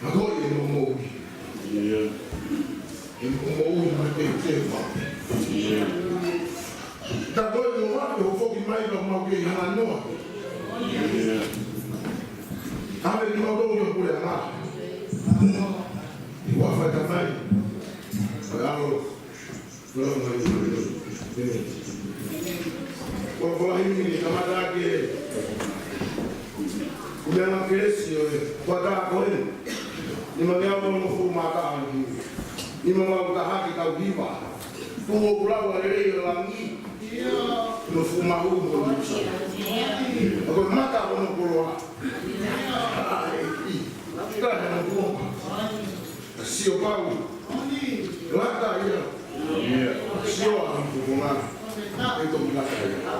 Agora eu não morro. Eu não morro, mas tem tempo. Da doido no ar, eu vou que mais não morro que não não. Ah, ele não deu o por lá. Igual vai também. Alô. Por falar em mim, camarada que o meu não cresceu, pode dar com ele. E não é um fumar aqui. E não é um carro que está viva. Tu vou lá o areia lá aqui. Não fumar o agora mata o não por lá. Está no bom. Se eu pago, lá está aí. Se eu arranco lá, eu estou lá aí.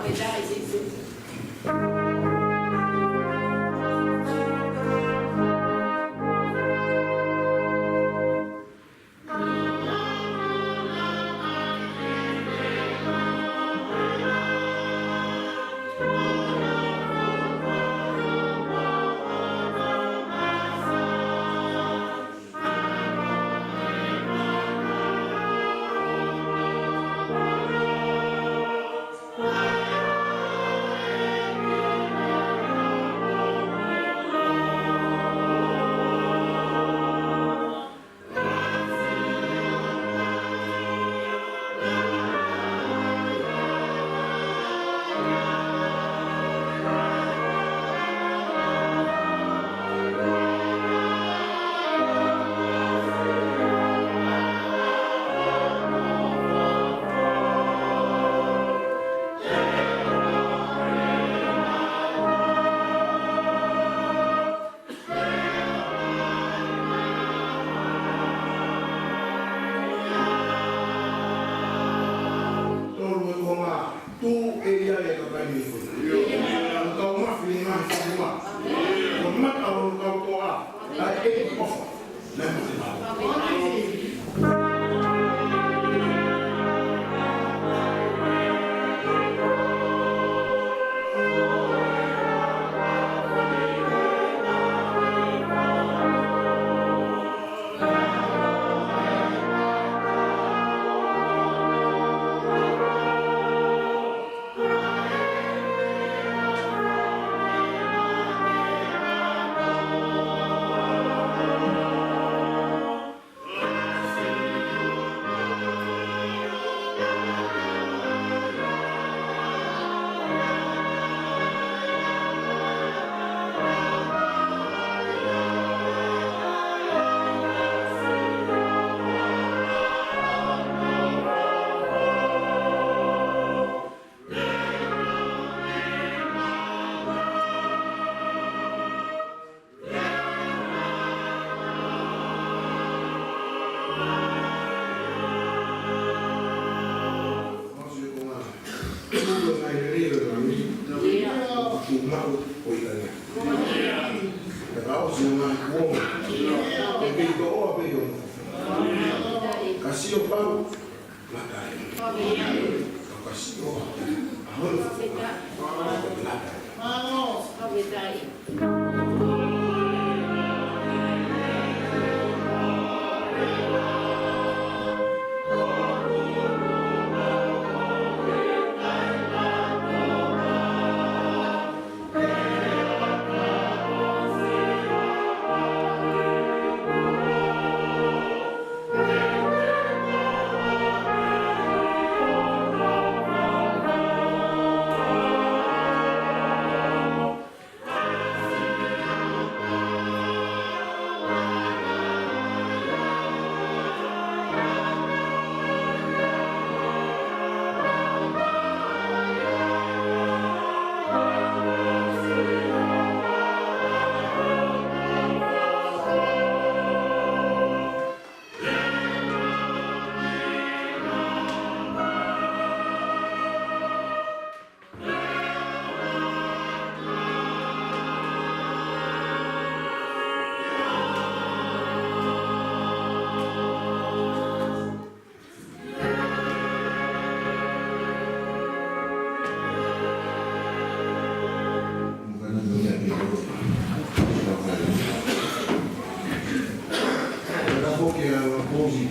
foke a makozi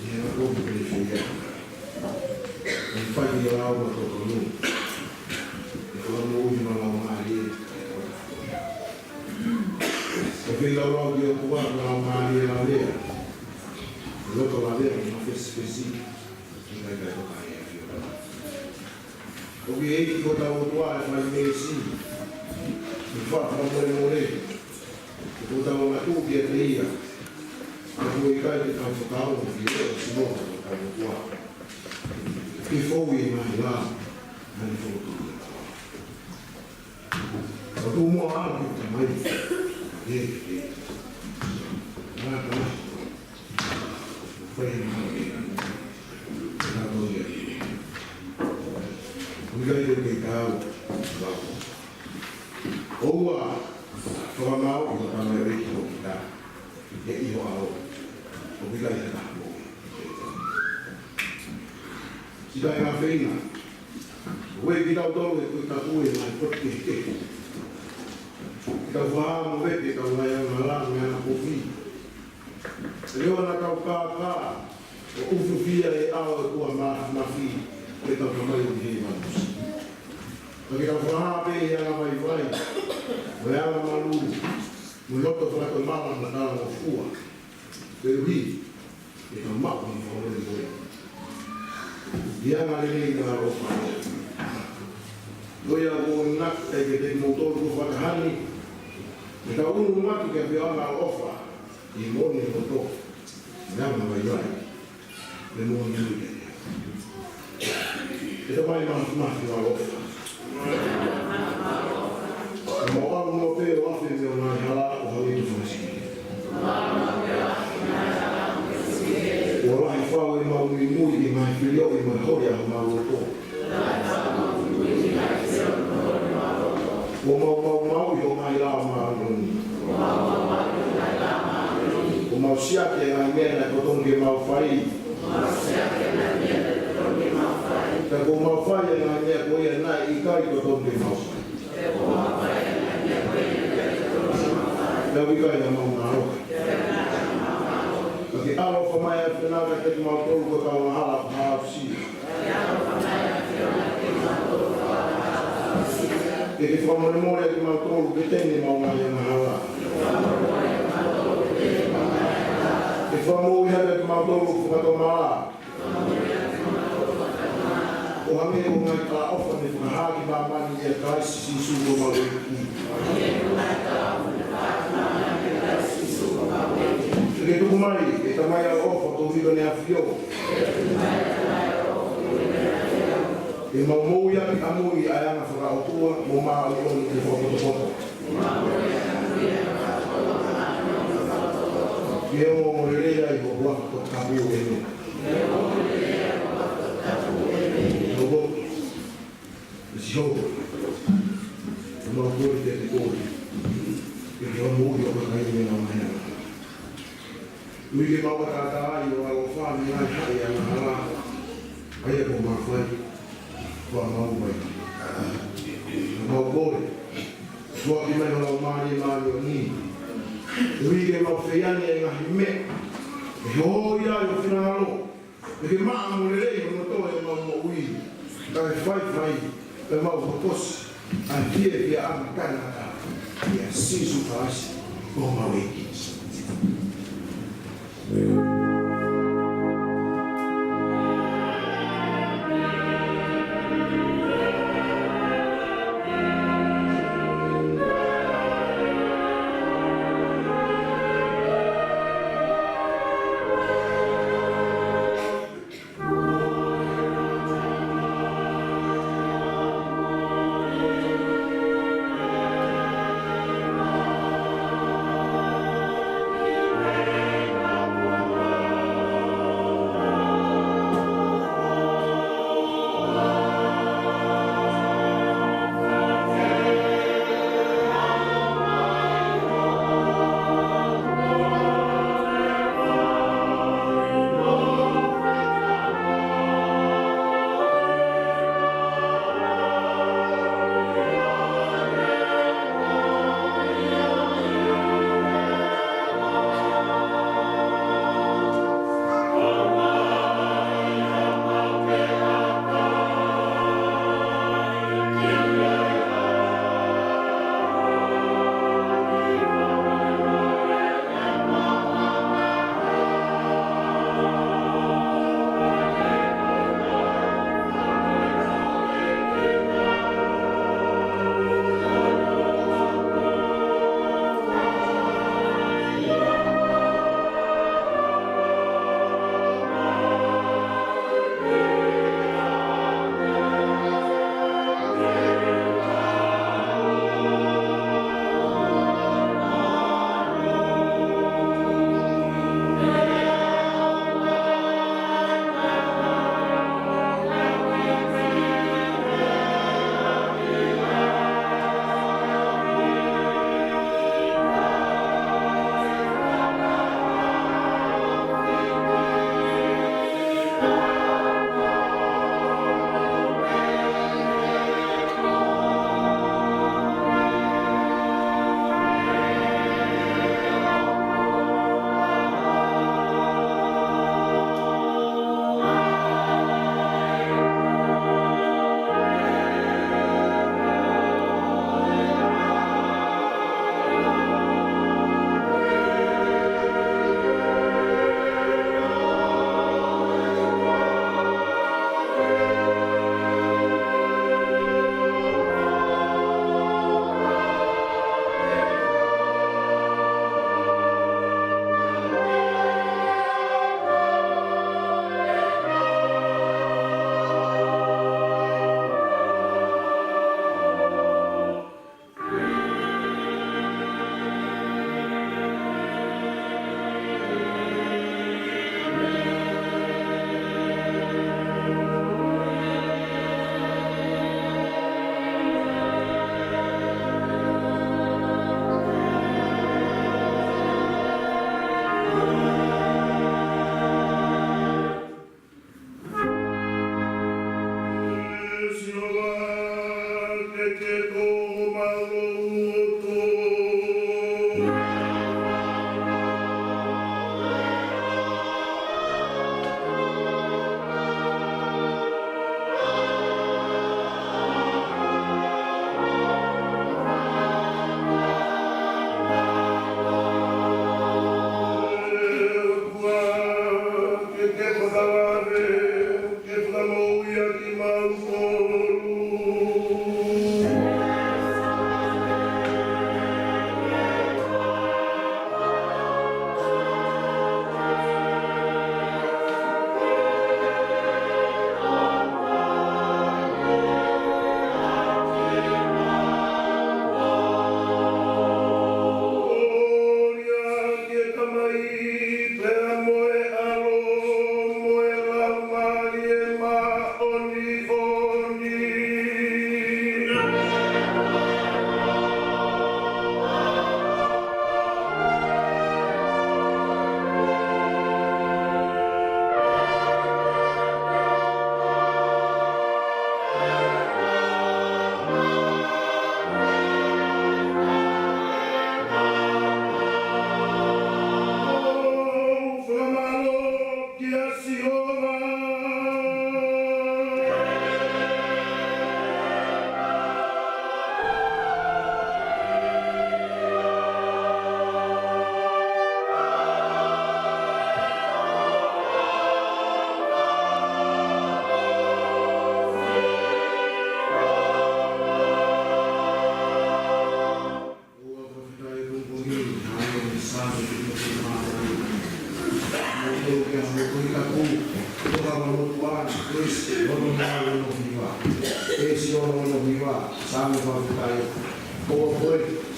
ni makozi kwenye mfanye yao watoto nu kwa muudi mama mali kwa vile wao ndio kwa mali na leo loto la leo ni ofisi spesifiki ndio kwa hiyo obiei kota utwa na mesi mfano kama mole kota matuki ya tia kuikaje kamfutao ndio sio kwa before we mahila and for watu mwa hapo tamai na fanya Mgani kikao babo. Owa kwa mao kwa Amerika kita. Ya hiyo hao. Mgani kikao. Sida ya feina. Wewe kita dogo utakuwa na pote. Kafahamu wewe kama ya malamu ya kofi. Leo nakauka ufufia au kwa mafi. Kita kama hivi basi. Kita fahamu ya maivai. Wala malu. Mloto kwa mama mnataka kufua. Leo hii kita mama mfano wewe. Dia ngalini na rofa. Doya bona tegete motor ko fakahani. Kita unu matu ke biana rofa. Imoni motor. Ngama maivai. Lemo ndugu. Ito pa yung mas na rofa. Mawag mo pero after yung hala o halito sa sige. Wala ifaw yung maumimuy yung mga filyo yung mga hoya ang maluto. Umau yung mga ilaw umausiak yung ngena kotong yung maufai. Kau maufai yang hanya kau yang naik ikai kotong di maufai. Kau ikai yang mau naruh. Bagi Allah pemaya tenaga kita mau tahu kau halap sih. Jadi kamu mau yang mau tahu kita ini mau yang halap. If kamu yang mau tahu kau malah. Kami mengajar offer di mahal baman yang kasih susu maweki. Jadi tu kemari kita maya offer tu video ni afio. Imam muya amui ayana fara tua mama alon di foto. Dia mau mulai ibu buat kabu ini. Jogo, uma coisa de cor, que eu não vou colocar em minha manhã. Miguel mau kata ayo kalau faham yang saya malah, ayah mau makan, kau mau baik, mau boleh, suatu mana orang mari malu ni, Miguel mau fian yang ahime, yo ya yo finalo, Miguel mau mulai menonton yang mau win, tapi fight. Mau fokus antia dia akan ada dia sisu fas mau wiki.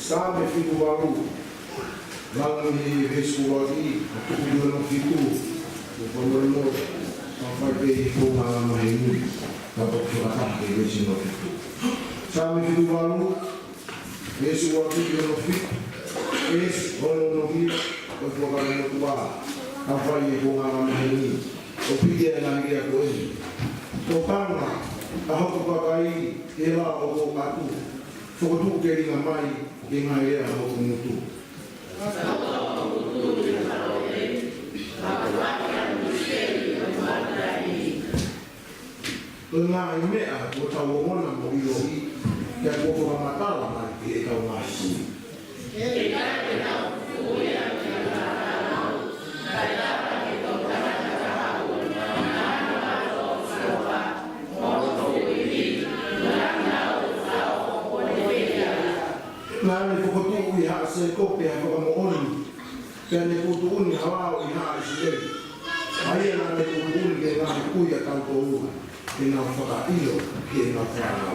Sabe fico baru, lalu di besok lagi, aku belum itu, belum sampai ke rumah ini, dapat curhat di besok itu. Sabe fico baru, besok lagi belum fit, belum fit, untuk orang tua, sampai ke rumah ini, opini lagi aku ini. Topana, aku pakai era aku aku, soalnya kiri ngamai. Quem é a roupa muito? Tengah ini aku tahu mana mau dilogi, yang aku orang mata lama dia tahu masih. Nani kukutu iha se kopi ha kamu kani kutu ni hawa iha isile aye nani kutu ke nani kuya tanto ina faka ilo ke na fara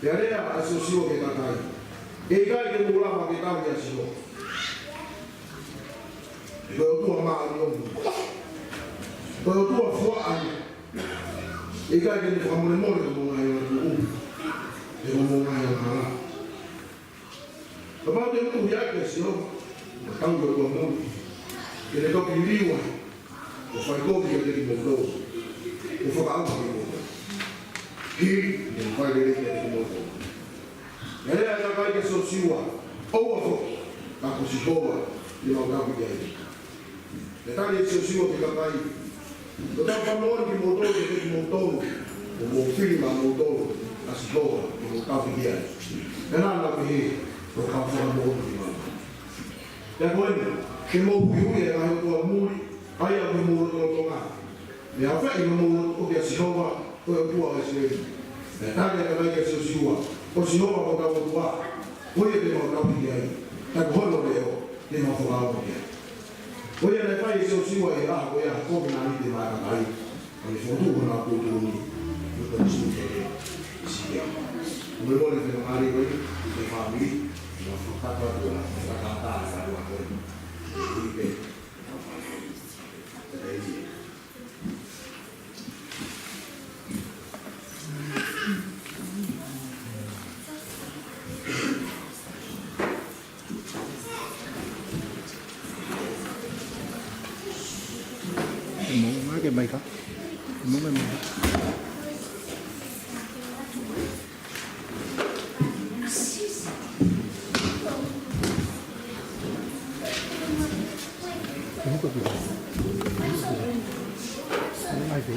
Te area asosio ke takai. E kai ke mula ma ke tau ya sio. Ko tu ma yo. Ko tu fo ai. E kai ke ni famole mo le mo ai o. E mo mo ai na. Ba te mu ya ke sio. Tau ko mo. Ke le to ki liwa. O fai ko ki ke mo do. O fo ka ko mo. Ki ni fai le ke mo do. Ele é a que sou sua, ou a foto, a cosiboa, e não dá para ele. Detalhe de seu sua que está aí. Eu estava falando que motor, que montou, o meu filho montou, a ciboa, que montava para ele. É nada para ele, eu estava falando do outro irmão. E agora, que meu filho é lá, eu estou a muri, aí eu vou tomar. E a fé, eu vou ter a ciboa, eu estou a receber. Detalhe de seu sua. O Senhor vai voltar ao tua, hoje ele vai voltar ao dia, tá com o meu, ele vai voltar ao dia. Hoje ele faz seu Senhor aí lá, hoje a como na vida vai cair, ele foi tudo na cultura, no conhecimento dele, se é. O meu nome é Maria, de família, nós vamos estar todos lá, vai cantar essa coisa, e bem, cái mày đó muốn mày không có gì không ai biết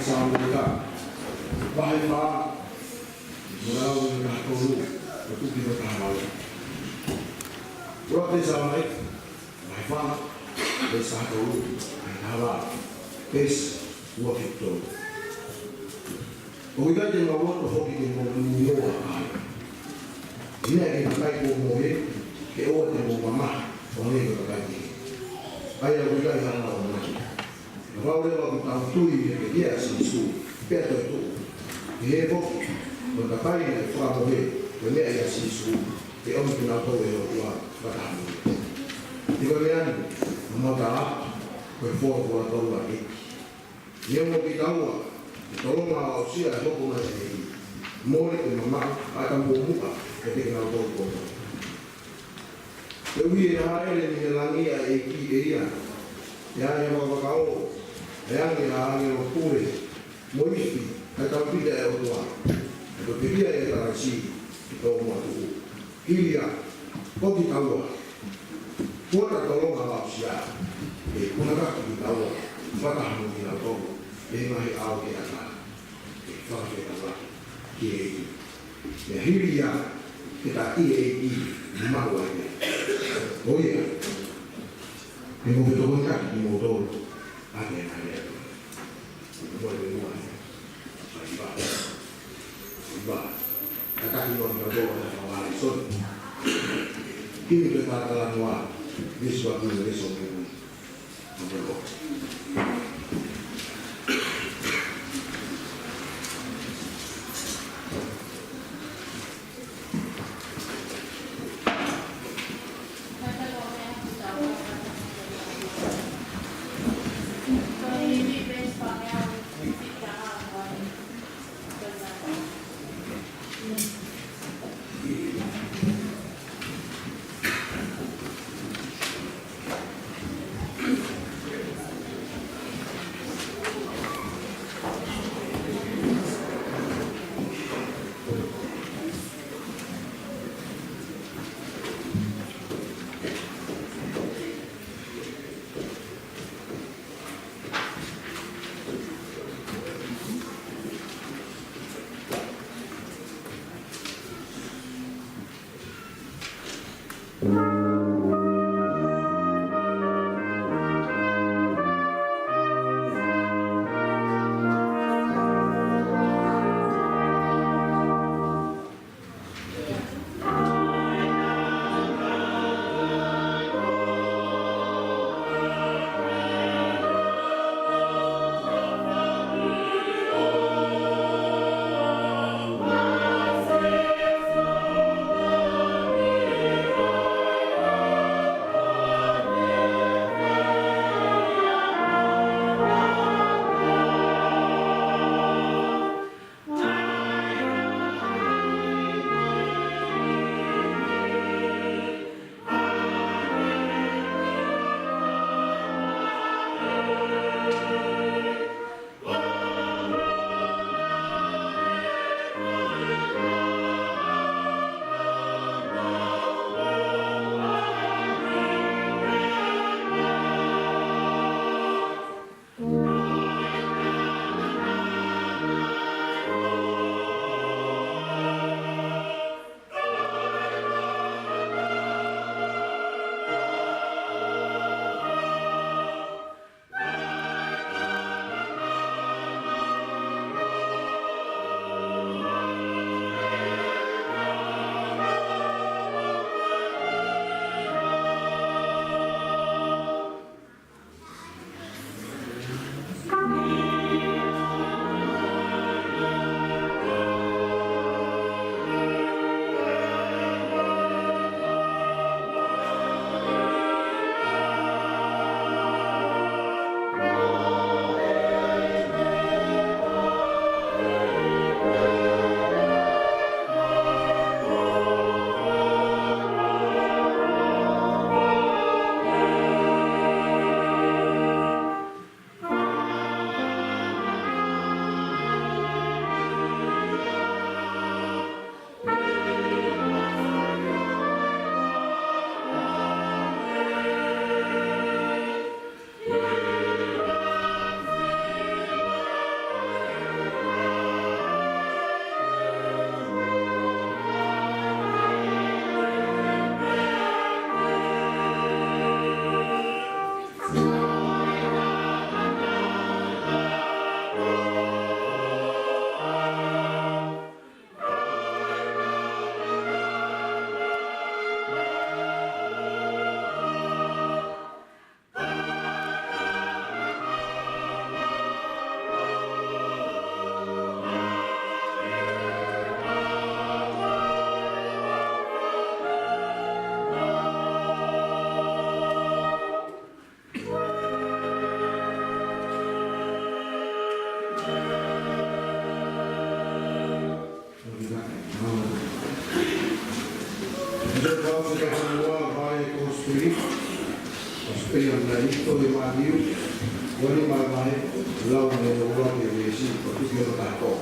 sama mereka. Bahaya pak, melalui mereka dulu, itu kita tahu. Berarti sama itu, bahaya pak, desa dulu, bahaya bes, buat itu. Kita jangan buat hobi dengan menyoa. Ini yang kita kait mobil, keolah dengan mama, orang yang kita kait. Ayah kita yang orang lain. Kalau dia waktu tahu tu dia sisu, peto itu, dia pun berkait dengan orang mobil, dia ayah sisu, dia orang kenal tahu dia orang bertahan. Di bagian memotong, berfoto atau lagi, dia mau tahu. Tolong mau usia hukum ini, mulai memang akan membuka ketika hukum. Tapi hari ini lagi ya ia, yang mau kau, yang yang pulih, mesti atau tidak orang, atau dia yang terasi itu mau tu, ia, kau kita tahu, buat tolong mau usia, kuna kita tahu, patah mungkin tahu. Dengan awal kita lah, kita lah, hiria kita mau aja. Oh iya, ini betul kan di motor, ada, boleh buat, bah, kata iwan berdoa dan awal sun, ini kita telah buat, di suatu resort ini, berdoa. vamos a continuar vai construir na isto de Mario, onde vai lá onde o homem veio porque que não tá top.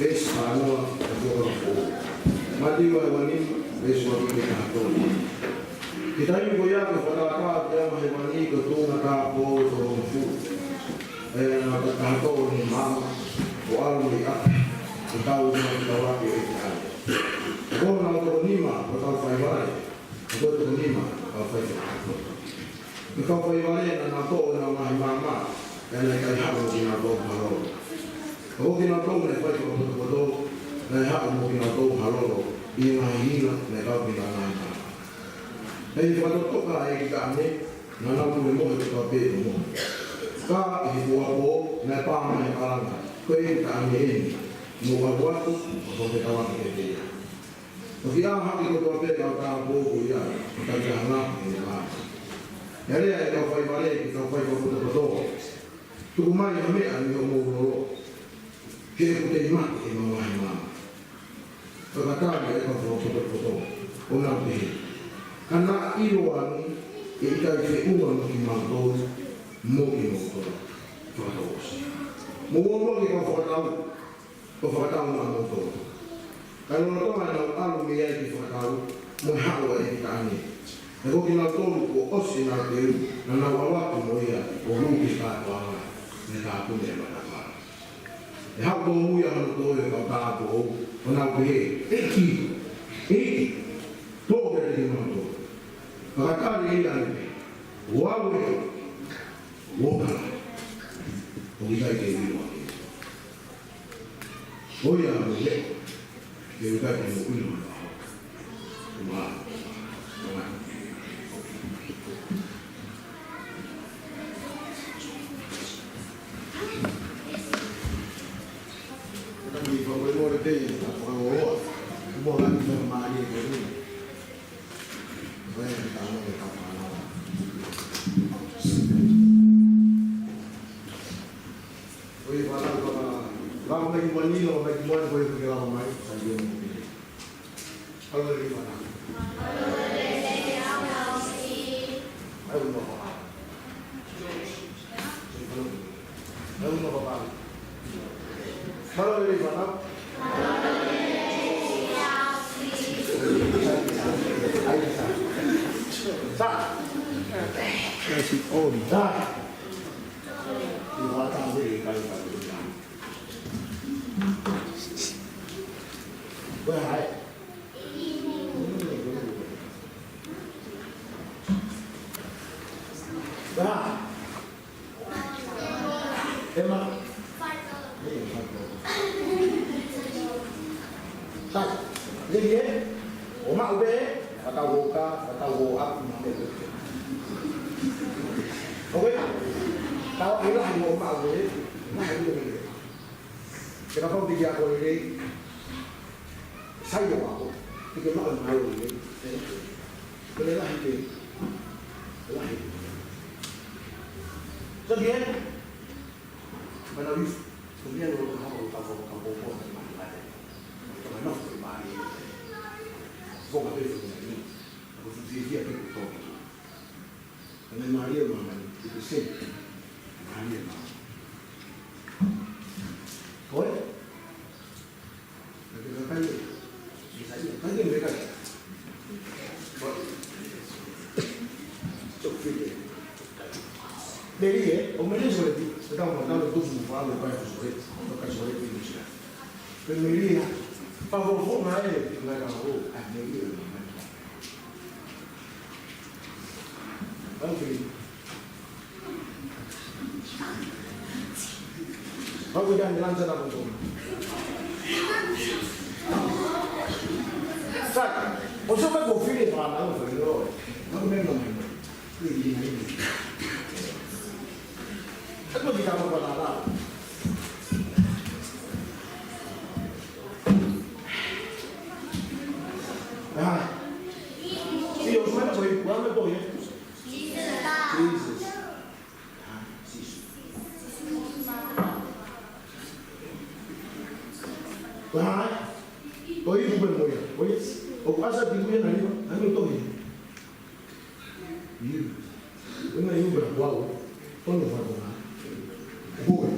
Esse ano eu vou Mario é o anime, esse o que tá top. Kita ini goyang kepada apa dia mahimani ketua kapo tolongfu. Nak tahu ni mam, soal ni kita udah kita lagi kita. Kau nak tahu ni mah, kau tahu apa? Kau tahu ni mah, kau tahu. Kau tahu apa? Nak tahu nama mama, yang kita harus kita tahu halo. Kau kita tahu ni apa? Kau tahu, nak harus kita tahu halo. Ini nak kita nak. Jadi kalau tu kalau kita ni, nana pun mau kita beli semua. Kau ibu aku, napa mana kalang, kau kita ni, mau buat tu, kau kita awak kita. Tapi yang kita beli kau tahu ya, kita jangan ni lah. Jadi kau pergi balik, kau pergi betul-betul. Tu rumah yang ni anu mau bro. Kita kita iman, iman. Kau kata dia kau betul-betul, orang ni. Karena iluan kita uang kimantol mau kimantol terus mau kita fatau mantol kalau orang tahu dia kita fatau mau hawa kita ni kalau kita tahu osin ada nana awak mau ya orang kita tahu kita pun dia mana ya kamu yang tahu kau tahu mana boleh iki tuh dari mana Kakak ini wawe, wokala, kita ini wawe. Oh ya, boleh, kita ini wawe. Cuma, kita ni kalau mau ada apa orang, mau lagi bermain ini. Kalau lagi mani, kalau lagi mana boleh pergi lama mai, saya mau pilih. Kalau lagi mana? Ayo apa? Ayo apa? Kalau lagi mana? Kasih om. Di batang ini kali-kali. Bahaya. Bahaya. Emang. Tak. Jadi, omak ube, kata woka, kata woak, Oke, kalau ilah yang omak ube, nah itu begini. Kenapa tiga aku ini? Saya aku, tiga malam malu ini. Belilah itu, belilah itu. Kemudian, menawi kemudian orang tahu kampung dan mana-mana. Kalau nak berbagi, bukan itu ini. Aku dia itu tahu. Karena Maria mana itu sih, Maria mana. Kau? Mereka kaya, misalnya kaya mereka. Cukup Dari orang seperti sedang mengenal tu semua lupa yang sulit, bukan sulit di Indonesia. Kemudian, pavor mana tinggal kamu, ada dia mana. Okey. Aku jangan jalan sana betul. Sat, usah kau pilih mana aku pilih. Aku memang ini. Aku kita mau buat apa? Nah, ini usah nak boleh buat apa ya? Jesus. Wah, kau itu benar ya? Kau itu, kau asal tinggalnya nani? Aku tahu ni. You. Kena you berbuat. Kau ni buat apa? Buat.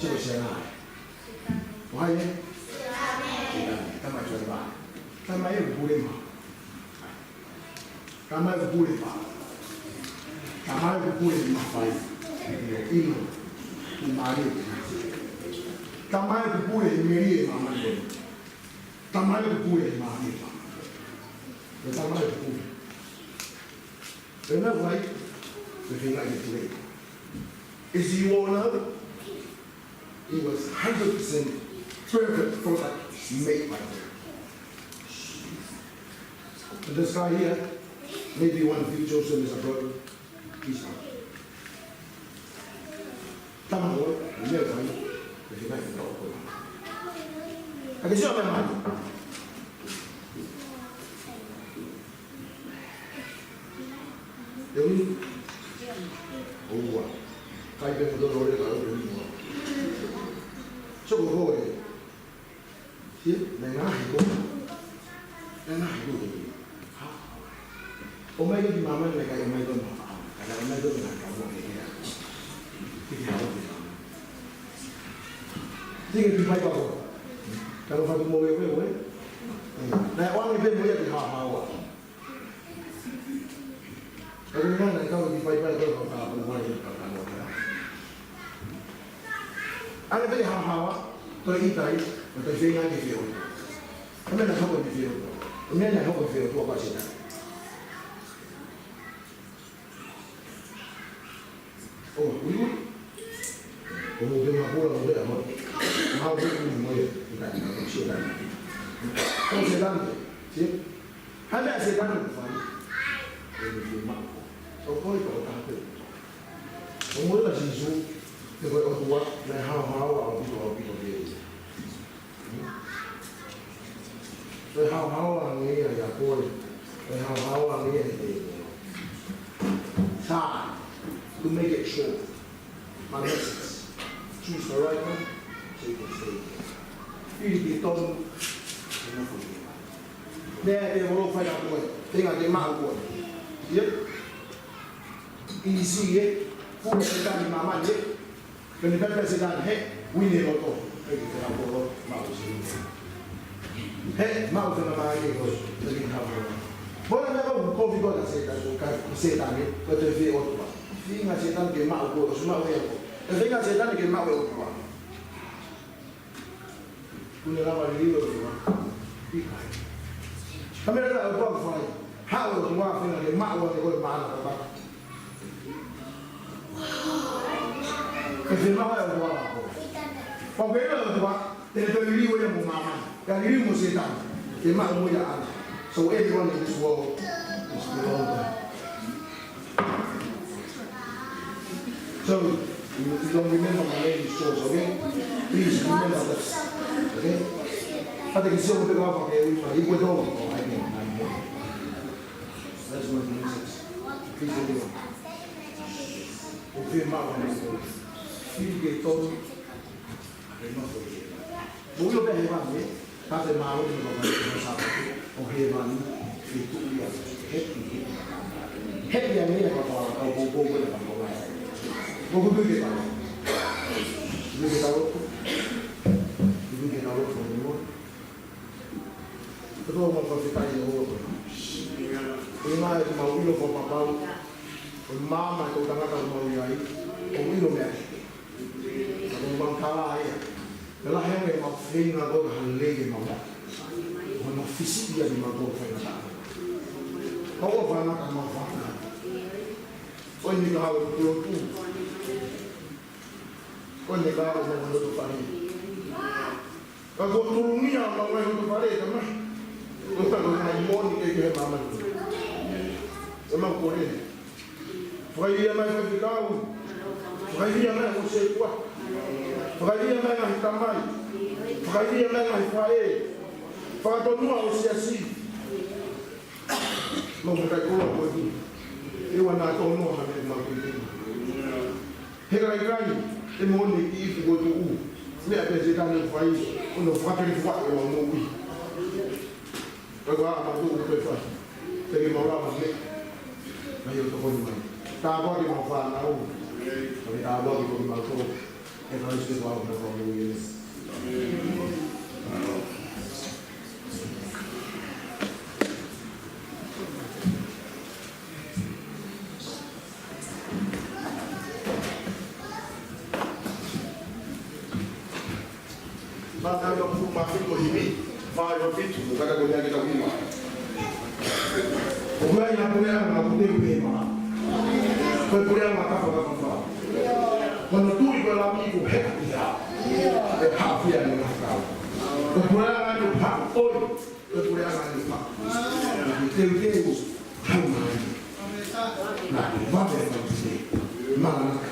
Cik siapa? Wahai. Kami cuba. Kami itu boleh mah. Kami itu boleh mah. Kami itu boleh mah. Baik. Ini. Mari. Kami itu boleh meri mah. Kami itu boleh mah. Kami itu boleh. Kenapa baik? Kita itu boleh. Is you all know? It was 100% perfect product made by them. And this guy here, maybe one of you chosen as a brother, he's not. Come on, Lord, you never know if you're not going to go. I can see on my mind. Oh, I bet for the Lord, I don't know. So go away. See, then I go. Then I go. Oh, my God, Mama, like I am my God. I am my God, like I want to hear. Think if I go. Kalau fatu mau wewe, nah orang itu boleh dihawa. Kalau mana kau di pai-pai kau tak boleh dihawa. Ada beli hawa, kalau itai, atau jangan di film. Kami nak hawa di film. Kami nak hawa di film tu apa sih? Oh, dulu. Oh, dia nak pulang boleh apa? Mau beli boleh. Kita nak siapa? Kau siapa? Siapa? Ada siapa tu? Ini film. So kau itu apa tu? Umur lah sih. Because of what, like how our people do. So how ang niya yapon, how ang niya time to make it short. My message. Choose the right one, so you can stay. Feel the tongue, enough of it. They will find out what. They are the mouth. Yep. Easy, yep. Full of mama, yep. When the pepper said that, hey, we need to go. Hey, mouth and a man, they didn't have one. But I never would call people that say that you can't say that, but if they ought to. Seeing I said that, get mouth, go, smell there. The thing I said that, get mouth, go. When you have a little be kind. I mean, I was for you. How was the one thing that mouth was the good man? Kasi mga wala ko ako. Pag gano'n ito ba, tinatawili mo yung mama. Kaya mo siya tan. Kaya maumuyaan. So everyone in this world is belong to him. So, if you don't remember my name is George, okay? Please remember this. Okay? Pati kasi ako ito ka kaya ikaw ito ako. That's what it means. Please do it. Confirma con esto. Feel que todo Voy a ver más, hace más de lo que no sabe. O que van y tú ya happy a mí para poco de la mamá. Poco de que para. De que para otro. De que para otro no. Todo lo que está ahí de otro. Una vez más uno por papá. Mama itu tengah tahu mau yai, minum ya. Kalau bang kalah ya, kalau yang memang free nggak tahu lagi mau, mana fisik dia di mana free nggak tahu. Kau apa nak mau faham? Kau ni kau pulau tu, kau ni kau mau tu pari. Kau turunnya mau tu pari, teman. Kau tak mau ni kau mama tu. Memang kau ni. Fakahiya mai kafikau, fakahiya mai kusekwa, fakahiya mai ngahitamai, fakahiya mai ngahifae, fakatonua usiasi. Mengkaikulah bagi, iwan natonua hamil makin. Hegai-gai, emonik ifu gotu. Mais après, j'ai dans le foyer, on a frappé les fois et on a oui. Regarde, on a tout le faire. C'est que mon roi m'a dit, mais il y a tout le monde. T'as avoir des enfants là-haut. Mais t'as avoir des enfants. Et dans le soir, on a encore Maka yung pumakin ko himi, maka-repeat, kata ko niya kita hima. Kung yan yung punya, makuti yung hima. Kung punya, makapagkakapa. Kung natuloy ko lang yung hektiya, hektiya yung hakaw. Kung punya nga yung hakoy, kung punya nga yung hakoy. Ito-ito, hamay. Natin, bakit ang kasi? Mga anak.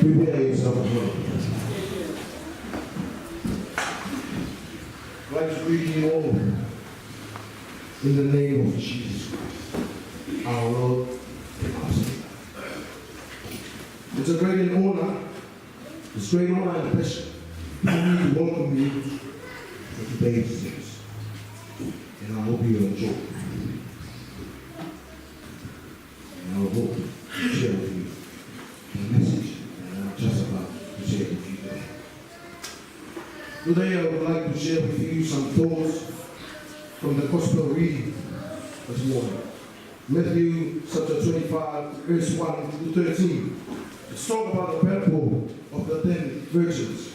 Prepare yourself for it. Let's read it all in the name of Jesus Christ, our Lord and our Savior. It's a great honor, it's a great honor and a pleasure for me to welcome you to today's service. And I hope you enjoy. And I hope to share with you the message that I'm just about to share with you today. Today I would like to share with you some thoughts from the gospel reading this morning. Matthew chapter 25, verse 1 to 13. Let's talk about the parable of the 10 virgins.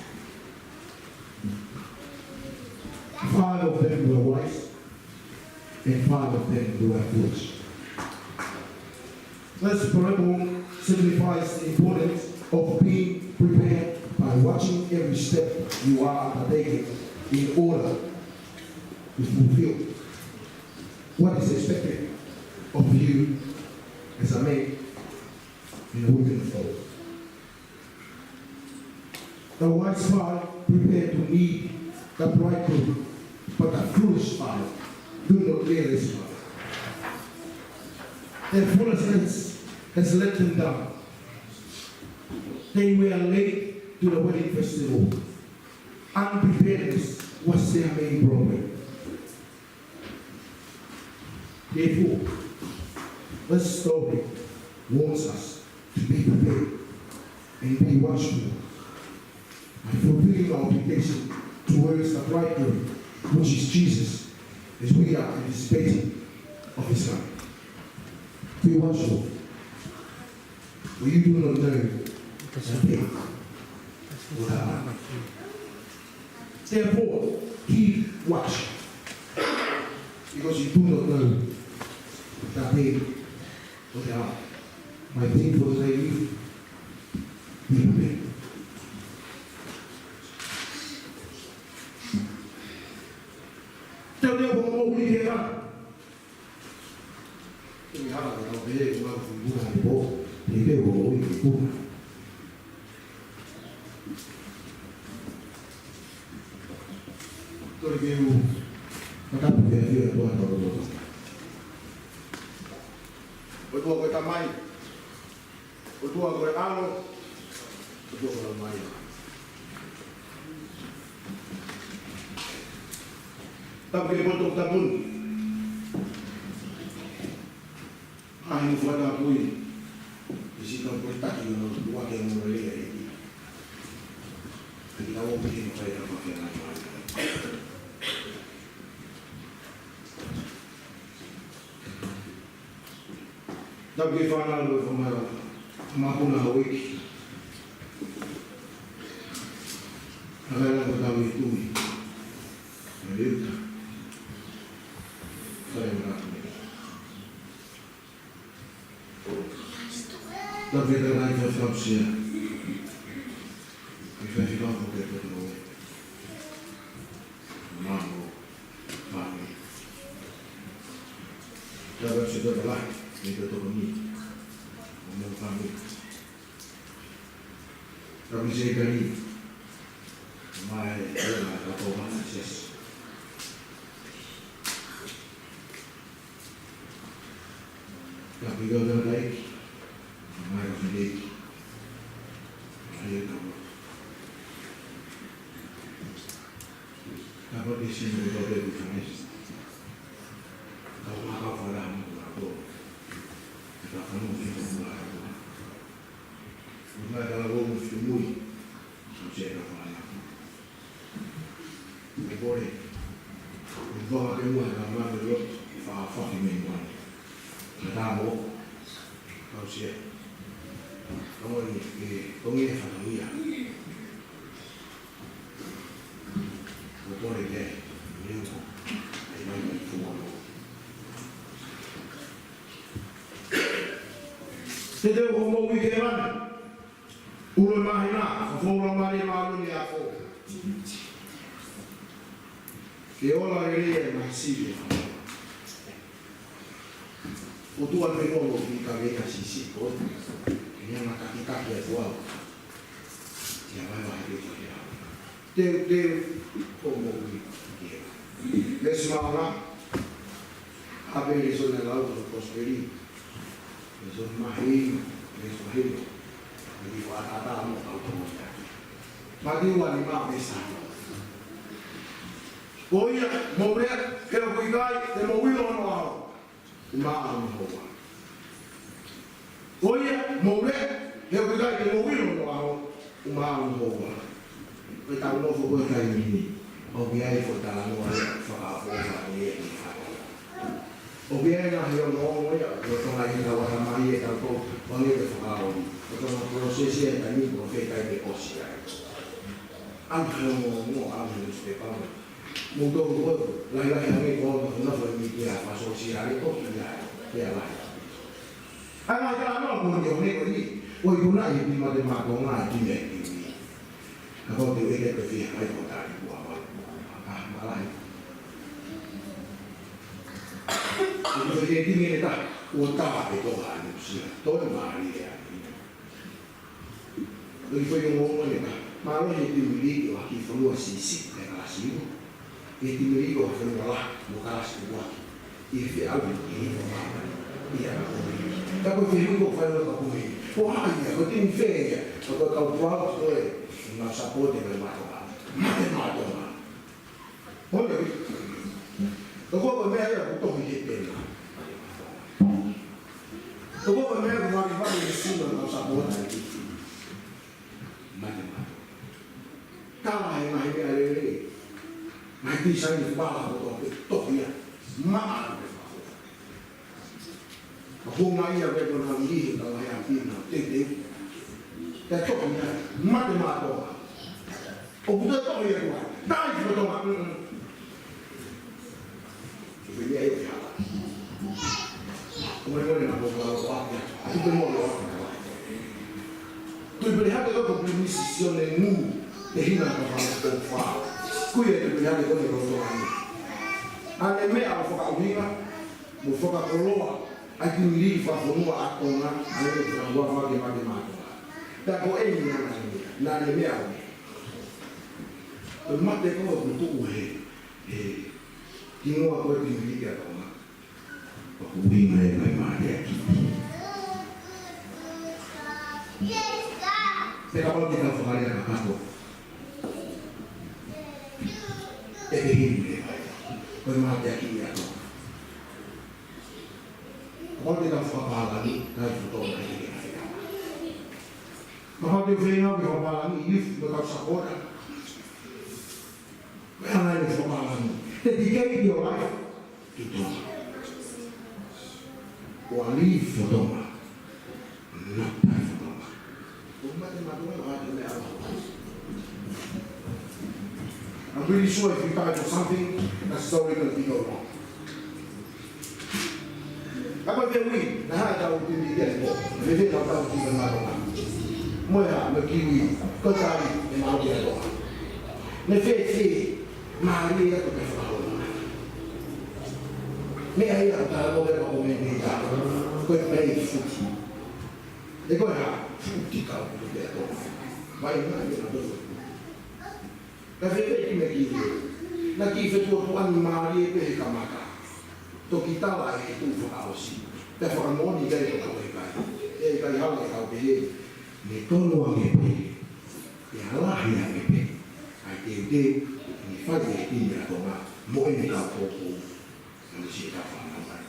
5 of them were wise, and 5 of them were foolish. This parable signifies the importance of being prepared by watching every step you are taking in order to fulfill what is expected of you as a man and a woman of God. The wise part prepared to meet the bridegroom, but the foolish part do not realize it. Their foolishness has let them down. They were late to the wedding festival. Unpreparedness was their main problem. Therefore, This story warns us to be prepared and be watchful and fulfilling our obligation towards the bridegroom, which is Jesus, as we are anticipating of his coming. Be watchful, for you do not know the day or the hour. Therefore, keep watch, because you do not know the day or the hour. My plea for today, be prepared. Tell them what we hear. We have a very well from Buddha, they will always be Buddha. So if you got up there, you are going to go. But what with a mind? But what with a arrow? But what with a mind? Tapi potong tabun. Ai não vai dar apoio. E se não for tá aqui, não vai ter um rolê aí. Aqui dá um pouquinho para ir a qualquer lado. Tapi fala lo famara, mapuna wiki. Agora não dá o YouTube. Beleza? Dat weet er eigenlijk van zeer. Ik weet niet of ik het doe. Mamo, mami. Dat was je dat lijkt, niet dat ook niet. Om mijn familie. Dat is zeker niet. Maar dat ook maar succes. Dat ik wel dat lijkt. Maar of niet, hier dan. Dat wordt niet zien hoe dat dit van is. Dat mag ook van hem doen. Dat kan ook niet van hem doen. Volgens mij kan er ook een veel moeite. Zo zeggen van hem. Dat wordt het. Ik wil dat ik moet gaan maken dat van 15 minuten. Dat gaan we ook. Dat zie je. Có nghĩa phản ứng gì ạ? Của tôi để kể nhưng thầy nói mình phù hợp. Thế tôi không có bị kê bắt. Ủa mà hình nào, phô lòng mà đi mà luôn nhà phô. Kéo là đi mà xì đi. Ủa tôi ăn với ngô lột đi cả ghế cả xì xì tốt. Yang makan kaki ya tua, yang lain itu dia, komogi dia. Lesmana, apa yang disebut laut atau prosperi, disebut mahir, jadi kata mau tahu semuanya. Bagi wanita besar. Oh iya, mau lihat kalau kita mau wilon mau, mau mau. Oye, mover, eu vou dar de mover no ao, uma boa. Então não vou botar em mim. O biai foi dar no ar, falar força e o biai na reunião não é, eu estou lá em Tawa Maria, então quando ele falar, eu estou no processo de também profeta de Ossia. Antes não antes de pegar. Mudou o outro, lá também quando não foi me tirar, passou se ali todo dia, é lá. Ai ta nó buồn nhiều này có gì? Ôi cô này thì mà để mà có ngài thì nhẹ thì nó có từ cái việc hay có tại của mà lại. Rồi thì cái này ta, tôi ta phải có hàng được chưa? Tôi mà đi à. Rồi phải dùng ngôn này ta, mà nó thì tìm đi của khi phải mua xí xí để là xí luôn. Thì tìm đi của phải mua là một cái xí quá. Thì phải ăn được cái mà đi ăn được. Tapi filho do pai não comigo. Porra, eu tenho feia. Eu vou calcular os dois. Não sapou de matar. Matar. Olha isso. Eu vou comer aí, eu estou me detendo. fare nessuno non sapore matemato tao hai mai vedere ma ti sai sballa to via ma hôm nay về còn làm gì đâu hay làm gì nào tiền điแต่จบเนี่ยมัดมาตัวผมจะต้องเรียนว่าได้ไม่ต้องมาเป็นยังไงครับผมไม่รู้เลยนะผมว่าเนี่ยที่เป็นหมดเลยtu beriate dopo più decisione nu e hina non fa qui è tu beriate con il rotolani anche me ha fatto prima mo fa colloa ai quindi fa fonua a tona anche se non vuole fare matematica da poi è na ne me ha il matte come tu e di nuovo poi ti mi dica tona o quindi mai mai Pero kalau kita sekali yang aku, ini bermata kia. Kalau kita sekali lagi, kita foto lagi. Kalau kita final kita lagi, if kita sekolah, mana yang sekolah lagi? Ketika itu orang itu, wali foto, nak foto. I'm pretty sure if you title something, that story going to go wrong. Apa dia ni? Nah, tahu tinggi dia tu. Dia tak tahu tinggi mana. Moya, merkiwi, kau cari yang mau dia tu. Nefesi, mari dia tu berfaham. Ni ayah tak tahu dia mau ni tak. Kau pergi futi. Dia kau dah futi kau dia tu. Baik mana dia tu. Kasi pwede magiging. Nakifit ko ang mali pe kamaka. To kita la itu fakausi. Te fakamoni dai ko kai. E kai hala ka pe. Ni tono ang pe. Ya la ya pe. Ai te ni fa de ni ya to ma. Mo ni ka ko ko. Ni si ka fa na.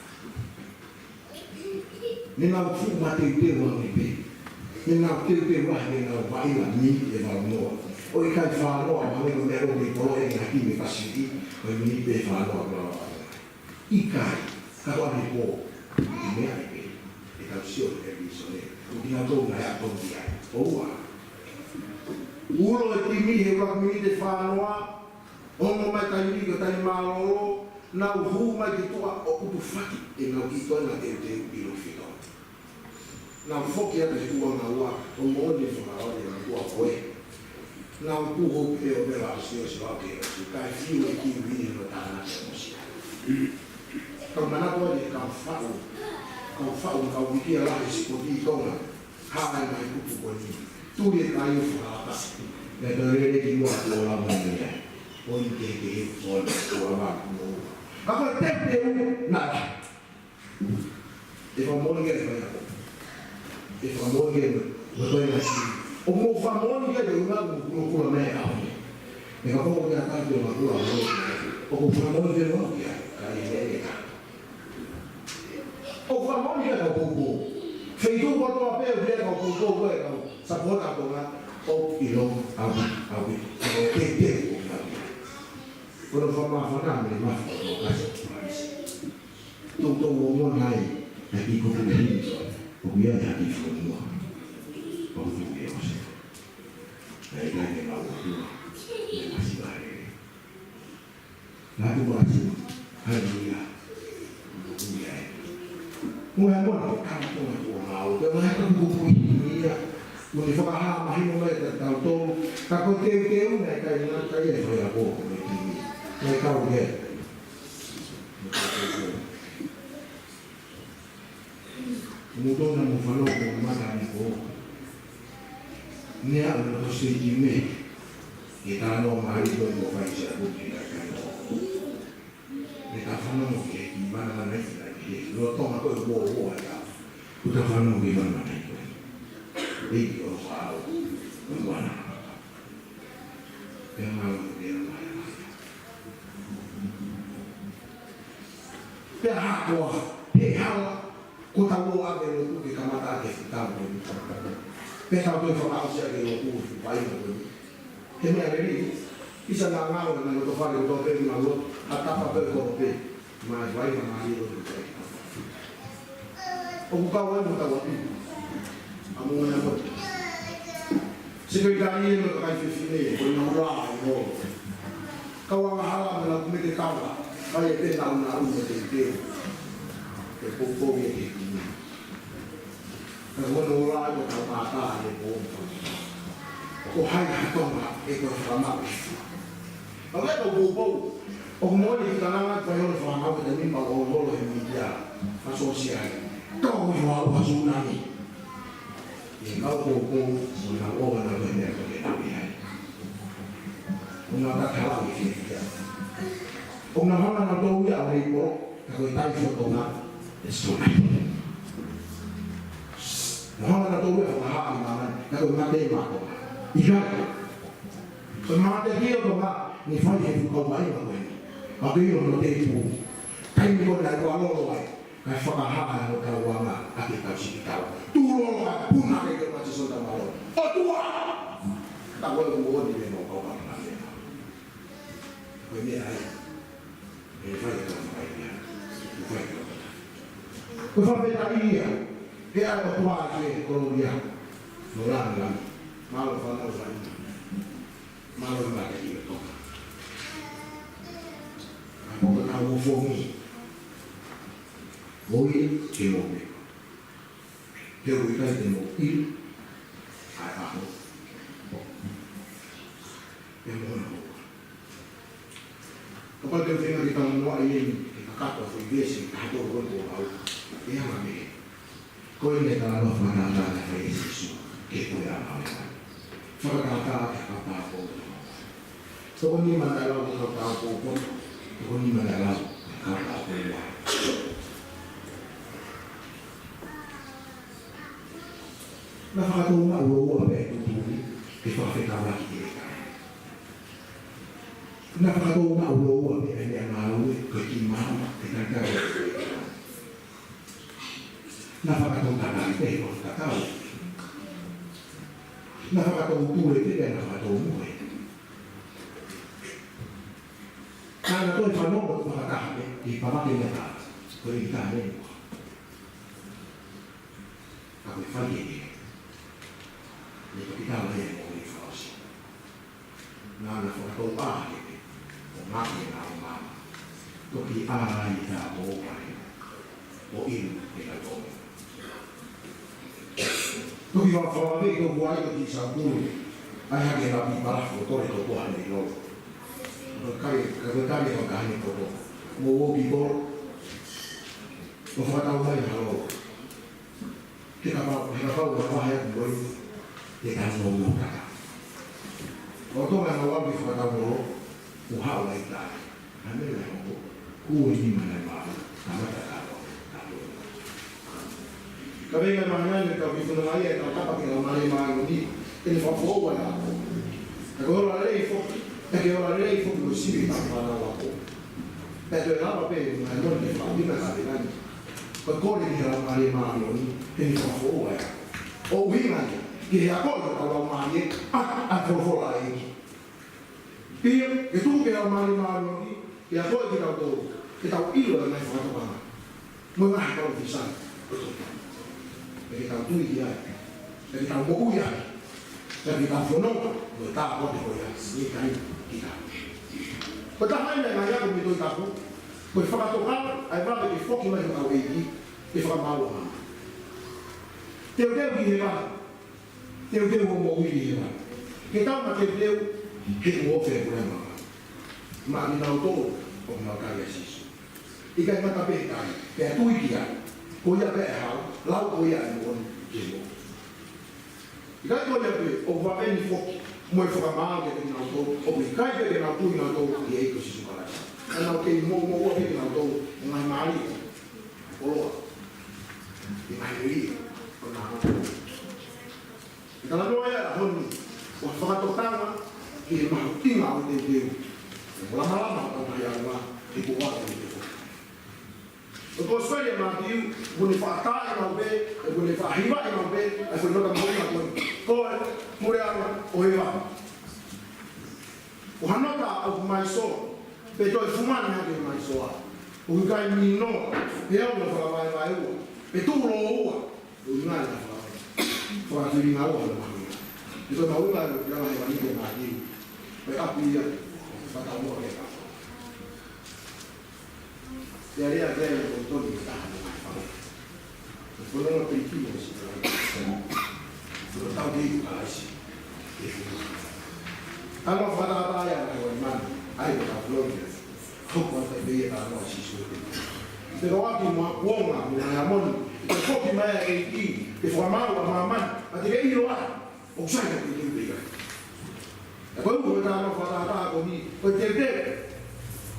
Ni na fu ma te wa ni pe. Ni na te wa ni na wa ila ni e va mo. O i kai whānoa, mahi no mero ni polo e ngā kimi pasiti, o i mini pe whānoa kua wā. I kai, kawa ni pō, i mea i pe, e tau sio te viso ne, o ki ngā tōu ngai a tōki ai, o ua. Ulo e timi he wak mini te whānoa, ono mai tai miko tai mālolo, nau hū mai ki toa o utu whaki, e ngau ki toa ngā te ilo whito. Nau whoki ata he ua ngā ua, o mōni whakaore ngā ua koe. Nau kuho pe o bela asio si wa ke si kai fiu e ki vini no tana se mosi. Kau mana ko ni kau fau kau wiki ala si ko di tonga. Ha mai kutu ko ni. Tu ye kai o fa. Le dore ki wa ko la mo ni. O ni ke o ko wa mo. Apa te na. E fa mo ni ke fa. E fa mo ni ke mo ni si. O mo famoni dia de una kula mea. Me ka ko ya ka de una kula mo. O ko famoni de no ya ka ye ka. O famoni dia ko ko. Feito ko to ape de ko ko ko ko. Sa ko ta ko na o ilo abi. O te te ko na. Pero forma fana me ma ko ka. To mo nai. Na ki ko ko ni. O ya ya ki fo mo. O tu ke o se. Ai ga ni ma o tu. Ni ma si ba re. La tu ba si. Haleluya. Mo ya mo na ka to na ko ma o. Ke ma ka ku ku ni ya. Mo ni fa ha ma hi mo me ta to. Ka ko te na ka ni na ka ye fa ya ko me ti. Me ka o ye. Mudou na mo falou com mata ni ko. Ni a lo se di me. E ta no mai do mo fai se ko ti ka ka. Ne ta fa no ke ki mana na nei na ki. Lo to ma ko wo ya. Ku ta fa no ki mana nei ko. E o fa o. Mo na. E ma lo de na. Pe ha ko. Pe ha ko ko tawo ake lo ku ke kamata ake fitamo ni pe ta to informasi ake lo ku pai no ni ke me ageri isa na ngao na lo to fare to pe na lo atapa pe ko pe ma vai na mali lo pe o ka wa mo ta wa amo na mo sekretari no ka fifine ko na ra no ka wa hala na ku me te kawa vai pe na una te te ke popo ye ke ka mo no ra ko ta pa ta le ko ko hai ha to ma e ko fa ma aga to popo o mo ni ka na ka yo fa ma ko te mi pa o lo e mi dia fa social to yo wa su na ni e ka ko ko mo na o na le ne ko le na bi hai una ta ka la ni ya o na ha na to ya ri ko ka ko ta fo to na es una no na to ya ha ma na ko na de ma ko i ga ko ma te ki ko ma ni fa ye ko ba i ba ko a ki yo no te tu kai ni ko na ko lo lo ai ka fa ka ha na ka wa ma a ki ka si ka tu lo ka pu na ke ma se so ta ma lo o tu wa ta ko mo ni no ko ba na le ko ni ai e fa ye ka ma ai ya fa ye ko fa pe ta ia e a ko wa ke ko lo dia no la na ma lo fa na lo fa ma lo ma ke ni to ko na wo fo mi voi che lo me che lo kai de mo il ai a ho e mo no ko pa te fina di tan no ai ni ka ka fo invece ka to ro ko au e ama me ko ne ta lo fa na ta na fe su che poi era ma fa ka ka ka pa ko so ko ni ma ta lo ko ka ko ko ni ma la ka ka ko wa na whakatōma ua me tūtūri ke whawhetara ki te kai. Na whakatōma ua me e mea ngāue koe ki māma te kakau. Na whakatōtana i te o kakau. Na whakatōtūre te e na whakatōmue. Kāna toi whanongo tu whakatahame ki pamake me tā, koe i tā menua. Ka koe whanie ni ko kita le mo ni fausi na na fo to pa ni o ma ni na o ma to ki a ni ta mo pa ni o in ni la to to ki va fa ve ko wa ko ki sa bu ai ha ke na pi para fo to to ko ni lo no kai ka ko ta ni ko ka ni ko to mo wo bi bo o fa ta wa ni lo ke ka pa wa ha ko te ka no mo ka o to na wa bi fa ta mo o ha wa ita na me la mo ku ni ma na ma na ma ta ka ka venga mañana ni ka bi fu na ia ka pa ke na ma ma no di te fa fo wa na ka ko la lei fo e che ora lei fo lo si ta fa na wa ko per la va pe ma non ne fa di na ka di na ko ko ni la ma no ni te fa fo wa o wi ma che a cosa la umani a trovolare che tu che umani mani che a poi che da il non hai fatto ma non hai fatto di sangue perché da tu gli hai perché da un po' gli hai perché da fono non sta a poter poi si cai di là ma da mai ne mai come tu capo poi fa toccare ai bravi che fuochi mai da vedi e fa male te lo devo dire teu teu mo wi ma ke ta ma te teu ke mo fe problema ma ni na to o na ka ya si i ka ma ta pe ta pe tu i kia ko ya pe ha la ko ya mo ke mo i ka ko ya pe o va ben fo mo fo ka ma ke na to o mi ka pe na tu na to ki e ko si para na ke mo mo ke na to ma ma ni o lo i ma ni o na kalau doa ya hon, wah sangat utama, kita mau tinggal di sini. Lama-lama kita yang mah dibuat itu. Because when you are you, when you are tired of it, when you are here of it, I will not go on. Go, Muriano, Oiva. Uhanota of my soul, but you Fuman having my soul. Who guide me no, the elder for my own. But too low, you know, for a feeling out of the money. Because I will have a little idea. But up here, but I won't get up. The idea there is to be done. The following principles without the eyes. I know what I am, man. I would have loved it. Hope what I did, I know she's with it. The walking woman, when I am on the copy my 18, if I'm out of my man, I think you are. Oh, sorry, I didn't be there. The boat will not know what I have me, but they're dead.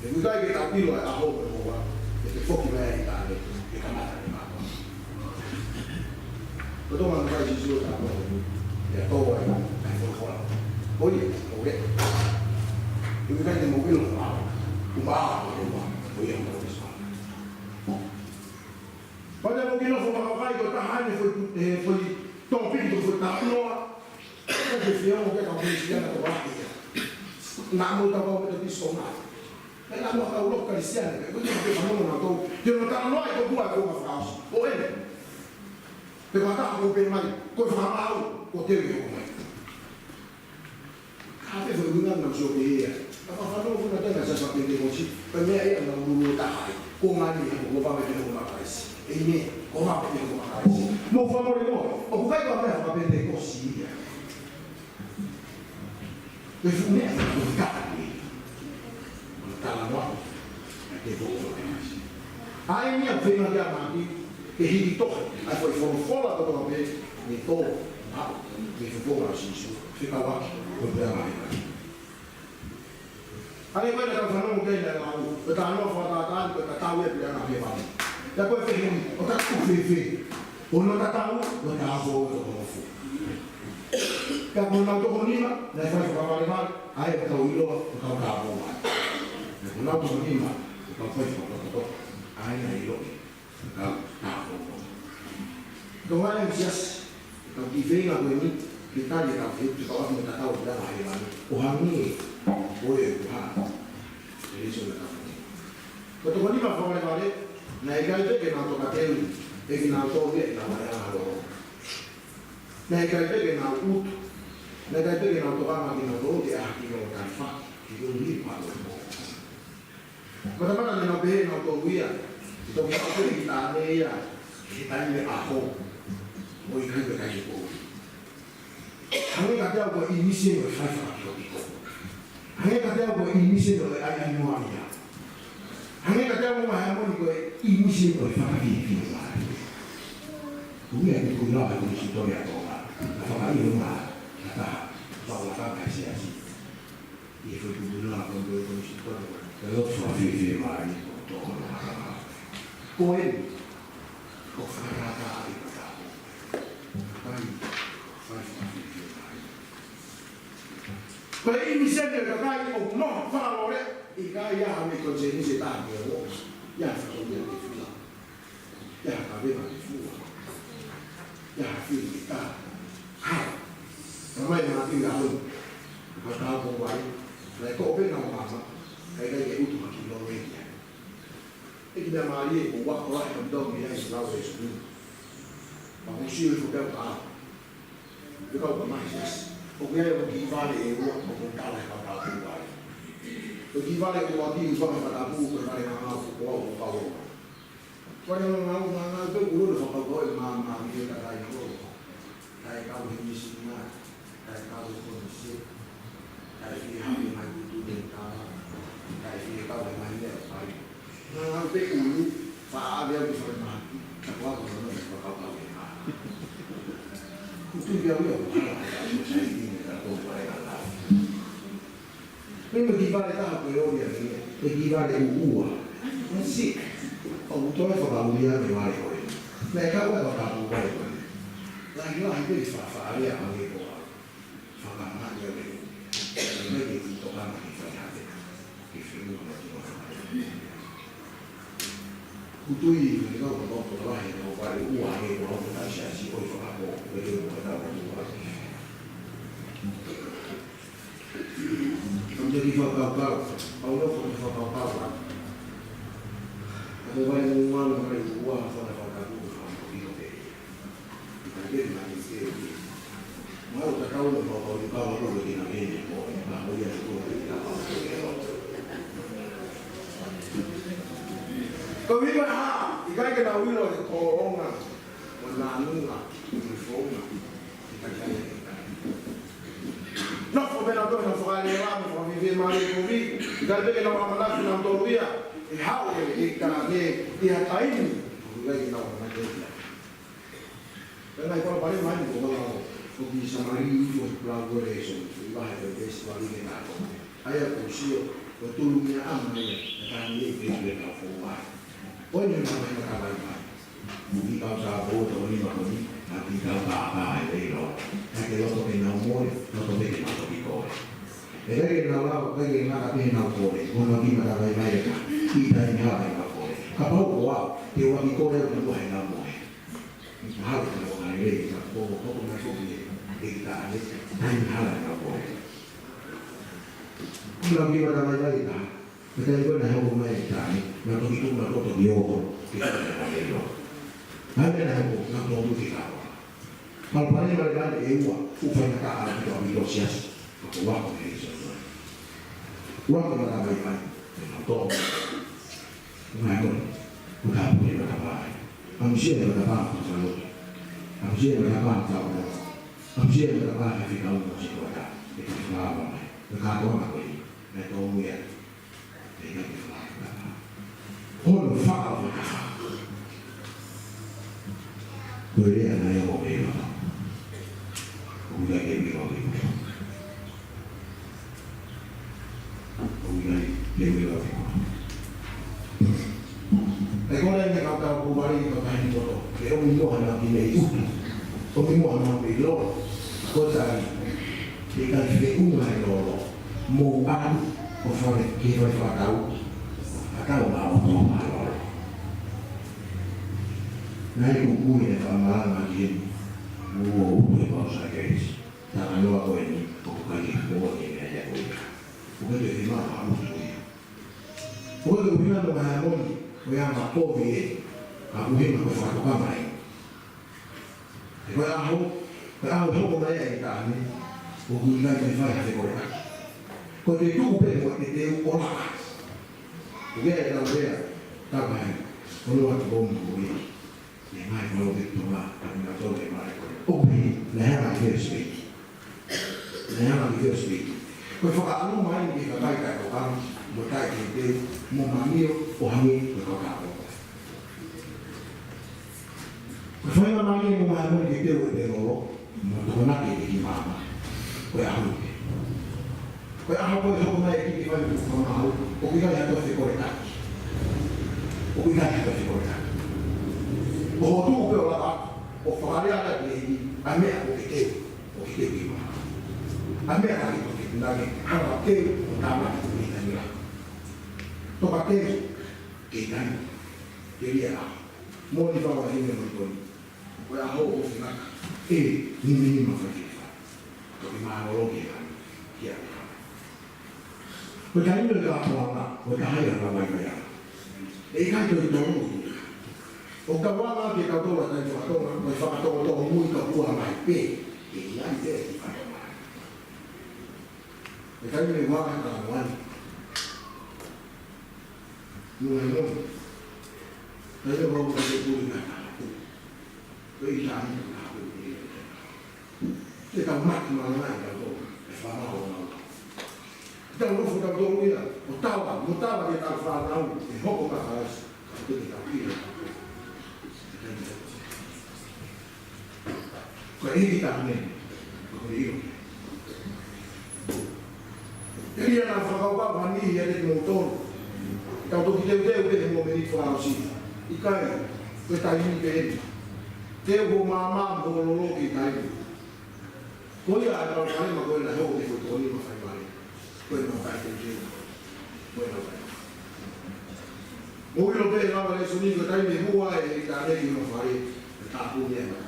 If we got get a bill, I hope over. If the fucking man, they come out of the map. But don't want to try to do that. They're all right. I don't follow. Oh, yeah, okay. If we got the mobile, But I don't know for my wife, for don't people for that. No, if you don't get a Christian at the rock here. Now, about the disco now. And I'm not a local Christian. We don't have a moment. You don't know I go to a house. Or anything. The Mata will be my go from out, or tell you. How if we will not show here? I don't know what I said something they want you, but me, I am not going to die. Go money, go back to the price. Amen. Go back to the price. No, for more. Oh, why don't I have a bit of here? If you never got me, I am a thing of Yamaki, he taught. I thought for follow the bit, we told how we go as you should. Figure out what they are. I went to the day but I know for that, but the tower is not here. That was the thing, or that's too free. Or not a tower, but I have all Kapunautokonima, na ifanye kwa malema, haya kawilo kwa kwa. Kapunautokonima, kwa kwa haya hilo. Kwa wale msiasi, kwa kifenga kwenye kitaji na vitu kwa watu mtakao bila haya. Uhamie wewe kwa. Hizo ni kafuni. Kwa tokonima kwa wale na ikaje na toka tena, na tobe na wale hao. Na ikaipege na utu, na ikaipege na utokama kina rote akino kafa, kino lipa lomo. Kwa sababu nina behe na utowia, itokia kwa kitaalea, kitaalea aho, oikaiwe kaipo. Hangi katea kwa inishe no fafa kiko. Hangi katea kwa inishe no ayanoamia. Hangi katea kwa mahamoni kwa inishe no fafa kiko. Uwe ni kuna kwa historia kwa Apa ini mah, kata bawa apa sih sih? Itu dulu lah kalau itu situ, kalau suami mah ini untuk orang. Koin, kok farada itu tahu? Kai, Kalau ini saja kai, oh no, farao le, ikai ya kami kerja ini sedang dia, ya farao dia di sana, ya kami mah di sana, ya kita. Ramai mati lalu, kata bawa, mereka open nama apa? Mereka jadi utuh kilo lagi. Kita mari bawa bawa yang dong dia Islam itu. Manusia itu dia apa? Dia kau bermaksud, orang yang berdivali itu orang kalah pada bawa. Berdivali itu waktu itu orang pada bawa berkali nama bawa bawa. Kalau nama itu guru itu bawa nama dia kata itu. Dari kau ini semua, dari kau kondisi, dari hal yang itu dengar, dari kau yang ini apa? Nah, sampai dulu, Pak dia bisa mati, apa kalau kau tahu ya? Itu dia punya saya ini atau apa? Ini bagaimana tahu kalau dia ini, bagaimana uang, masih, kalau tuh kalau dia berwajib, mereka bukan kalau berwajib. Lagi-lagi itu fafari yang itu, fakam aja deh. Jadi itu kan kita lihat, itu kutui ni kau kau tu lah yang kau pada uang ni kau tak siasi kau itu apa betul betul tahu tu. Jadi fakal Allah pun fakal lah. Ada banyak orang yang uang fakal tu fakal itu deh. Jadi nanti sih. Mau tak tahu nak kau kau lagi nak ni kau nak boleh tu kita kau ini ha, ikai kena wilo di koronga, menanunga, uniforma, kita cari. Nak forbena tu nak fokai lelang, fokai viver mari kopi, ikai kena orang mana tu nak toruia, ihau ikai dia tain, ikai kena orang mana dia. Karena kalau paling mana tu kalau kopi samari, kopi pelago leso, ikai ada festival ini nak. Ayah kursi, betulnya amnya, tentang ini kita nak fokai. Poi non aveva cavallo, mi causa voto, non mi abita papà, è vero, perché lo che non muore, lo so che non piccolo. E perché non lavo, perché non ha appena fuori, non ha prima da vai mai, chi da in casa in fuori. Capo qua, che ho piccolo non vuoi non muore. Ma non vuoi lei, ma poco una copia di dare, dai in casa in fuori. Non prima da vai mai. Kita juga dah hukum mai tadi, nak itu nak tu dia hukum, kita dah ada. Ada dah hukum, nak tu kita. Kalau paling mereka ewa, upaya kita ada di negosiasi, aku waktu ini semua. Waktu kita baik-baik, tu, mengatur, bukan punya berapa. Manusia berapa selalu, manusia berapa jauh, manusia berapa hari kau masih berada, itu apa? Berkata apa ini? Itu dia. Hon fakal boleh ada yang mau beli apa? Udah beli apa? Udah beli apa? Kalau yang kau tahu kembali kau tanya itu, kalau minggu anak beli itu, kalau minggu anak beli lo, kau cari, jika beli umai lo, mau apa? Kau faham? Kita tahu. Tahu bahawa kau malu. Naik buku ini amalan lagi, buku baru saja ini. Jangan lupa kau ini buku lagi buku ini aja kau. Buku itu lima harus tu. Buku itu lima tu mahamun, kau yang tak kopi, aku ini kau faham kau main. Kau kau main kita ni, buku ini kau faham kau kan. Kau itu buku itu orang. Dia tahu dia, tak main. Kalau ada bom bui, dia main kalau itu mah, kami tak tahu dia main. Bui, leher lagi speed, leher lagi speed. Kalau fakal lu main di kata kata orang, berkait itu, mau manggil, orangnya berkata. Kalau manggil mau manggil itu, dia ngolok, mau nak ini gimana? Kau ahli. Kau ahli main di mana? Kau ahli. Obrigado a todos por estar. Obrigado a todos por estar. O tu pelo lá, o faria da lei, a minha o que viva. A minha ali o que não é, a que o tama que tem lá. To bater que tem. Queria lá. Moni vai aí no todo. O a roupa final. E ninguém mais vai ficar. To mais o que é. Porque ainda está falando, porque ainda está mais e cá eu estou o cavalo que está todo aí fora, mas fala todo muito boa mais bem e aí é que faz mais. E cá eu vou lá na rua, não é não? Eu vou fazer tudo na casa. Eu já não estou. Você está máquina lá na rua, é falar ou não? Então não foi tão doido, o tal que estava falando, e roubo para trás, eu tenho que abrir. Ele está também, comigo. Ele ia na faculdade, a família dele montou. Então tu que teve um momento falando assim, e cai, foi tá indo bem. Teve uma mamã bololô que cai. Quando eu era para uma coisa, eu vou ter que correr para fazer. Foi não vai ter jeito. Foi não vai. Moi lo pe lava le suni ko tai me bua e ta le no fare ta pu ne ma.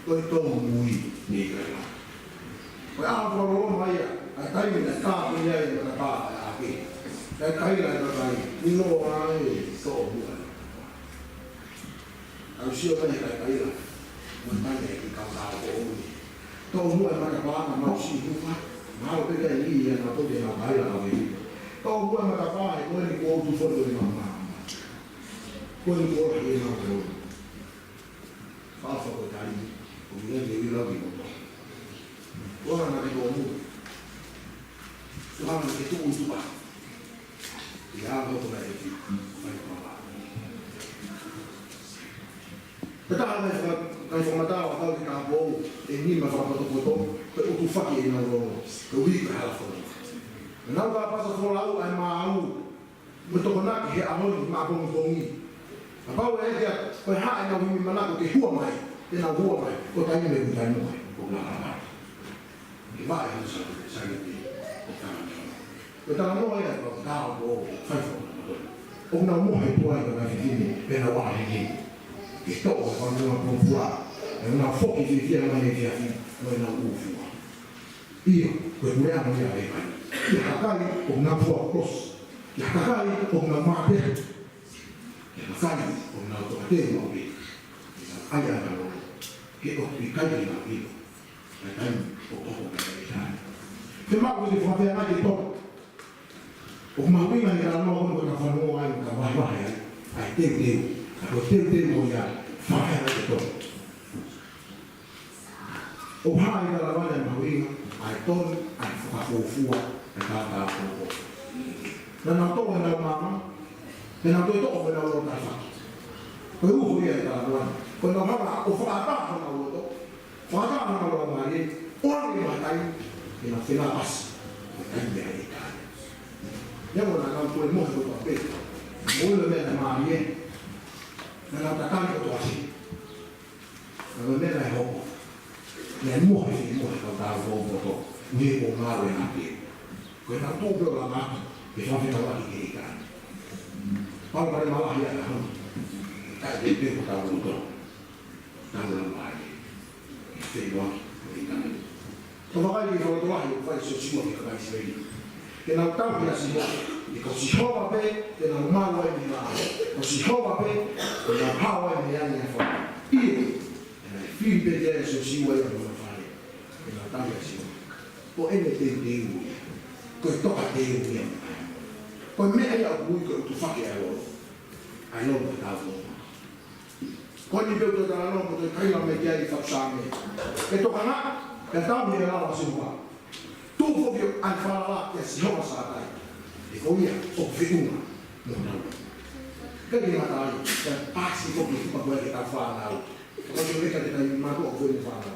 Ko to mui ni ka la. Ko a ko ro mai a tai me ta pu ne ma ta a ke. Ka kai la ta kai ni no ai to bua. Au sio ka kai la. Mo ta ne ki ka ta ko ni. To bua ma ta ba ma si ku fa. Ma lo pe ka ni ya na to de na kai la ni. To bua ma ta ba e ko ni ko tu fo de ma. Quando morre ele não morre. Fala só com carinho. O menino dele lá vivo. Ora na vida do mundo. Lá no que tu usa lá. E a água toda aqui. Vai para lá. Então, vai formatar o tal de campo. E nem mais fala para o botão. O tu faz ele não morre. O bico ela fora. Não vai passar fora lá. Aí mal. Muito conac que a mão mais bom bom. Apa we dia ko ha ina wi mana ko ke hua mai te na hua mai ko tai me tai mo ko la la ni vai ni sa ni ko ta mo ya ko ta ko fai fo o na mo hai tua ka ni ni pe na wa ni ke to ko na ko fua e na fo ki ti na ni dia no na u fu io ko me a mo ya e mai ya ka ni ko na fo cross ya ka ni ko na ma de Fai con l'autorità mobile, aia da loro, che ospitali di bambino, e dai un po' come l'Italia. Se ma così fa per mai di top, o ma prima di la nuova cosa fa nuova in cavallo, ai tempi, a quel tempo ya, fa per mai di top. O hai da la valle ma prima, ai ton, ai fa fufua, e da fuoco. Non ho tolto la mamma. E non tu to na lo ta fa. Ko u ri ta la. Ko no ma o fa ta na lo to. Fa ta na lo ma ri. O ri ma tai. E na fina pas. Ai be ai ta. Ya mo na ka ko mo ko to pe. Mo le me na ma ri. Na ta ka ko to asi. Na me na ho. Ne mo ko ta vo to. Ni o ma re na pe. Ko na tu pe la ma. Ke fa fina wa ki ka. Kalau pada malah ya kan, tak jadi kita butuh, tangan lagi, istilah kita. Kalau kali kalau tuah itu faz sesuatu kita kali sekali. Kita tahu ya semua, jika siapa pe, kita mahu ini lah. Kalau siapa pe, kita hawa ini yang faz. Ini, film berjaya sesuatu yang berfahari. Kita tahu ya semua. Kau ini tentu, kau tak tentu yang. Poi me ai auguri che tu fa che è loro. Ai non per caso. Quando io vedo dalla norma che kai la media di facciame. E tocca là, per darmi la lava su qua. Tu vuoi al fare la che si non sa dai. E poi io ho figura. Non no. Che mi matai, per passi come tu ma quello che sta facendo. Quando io vedo che dai ma tu vuoi fare.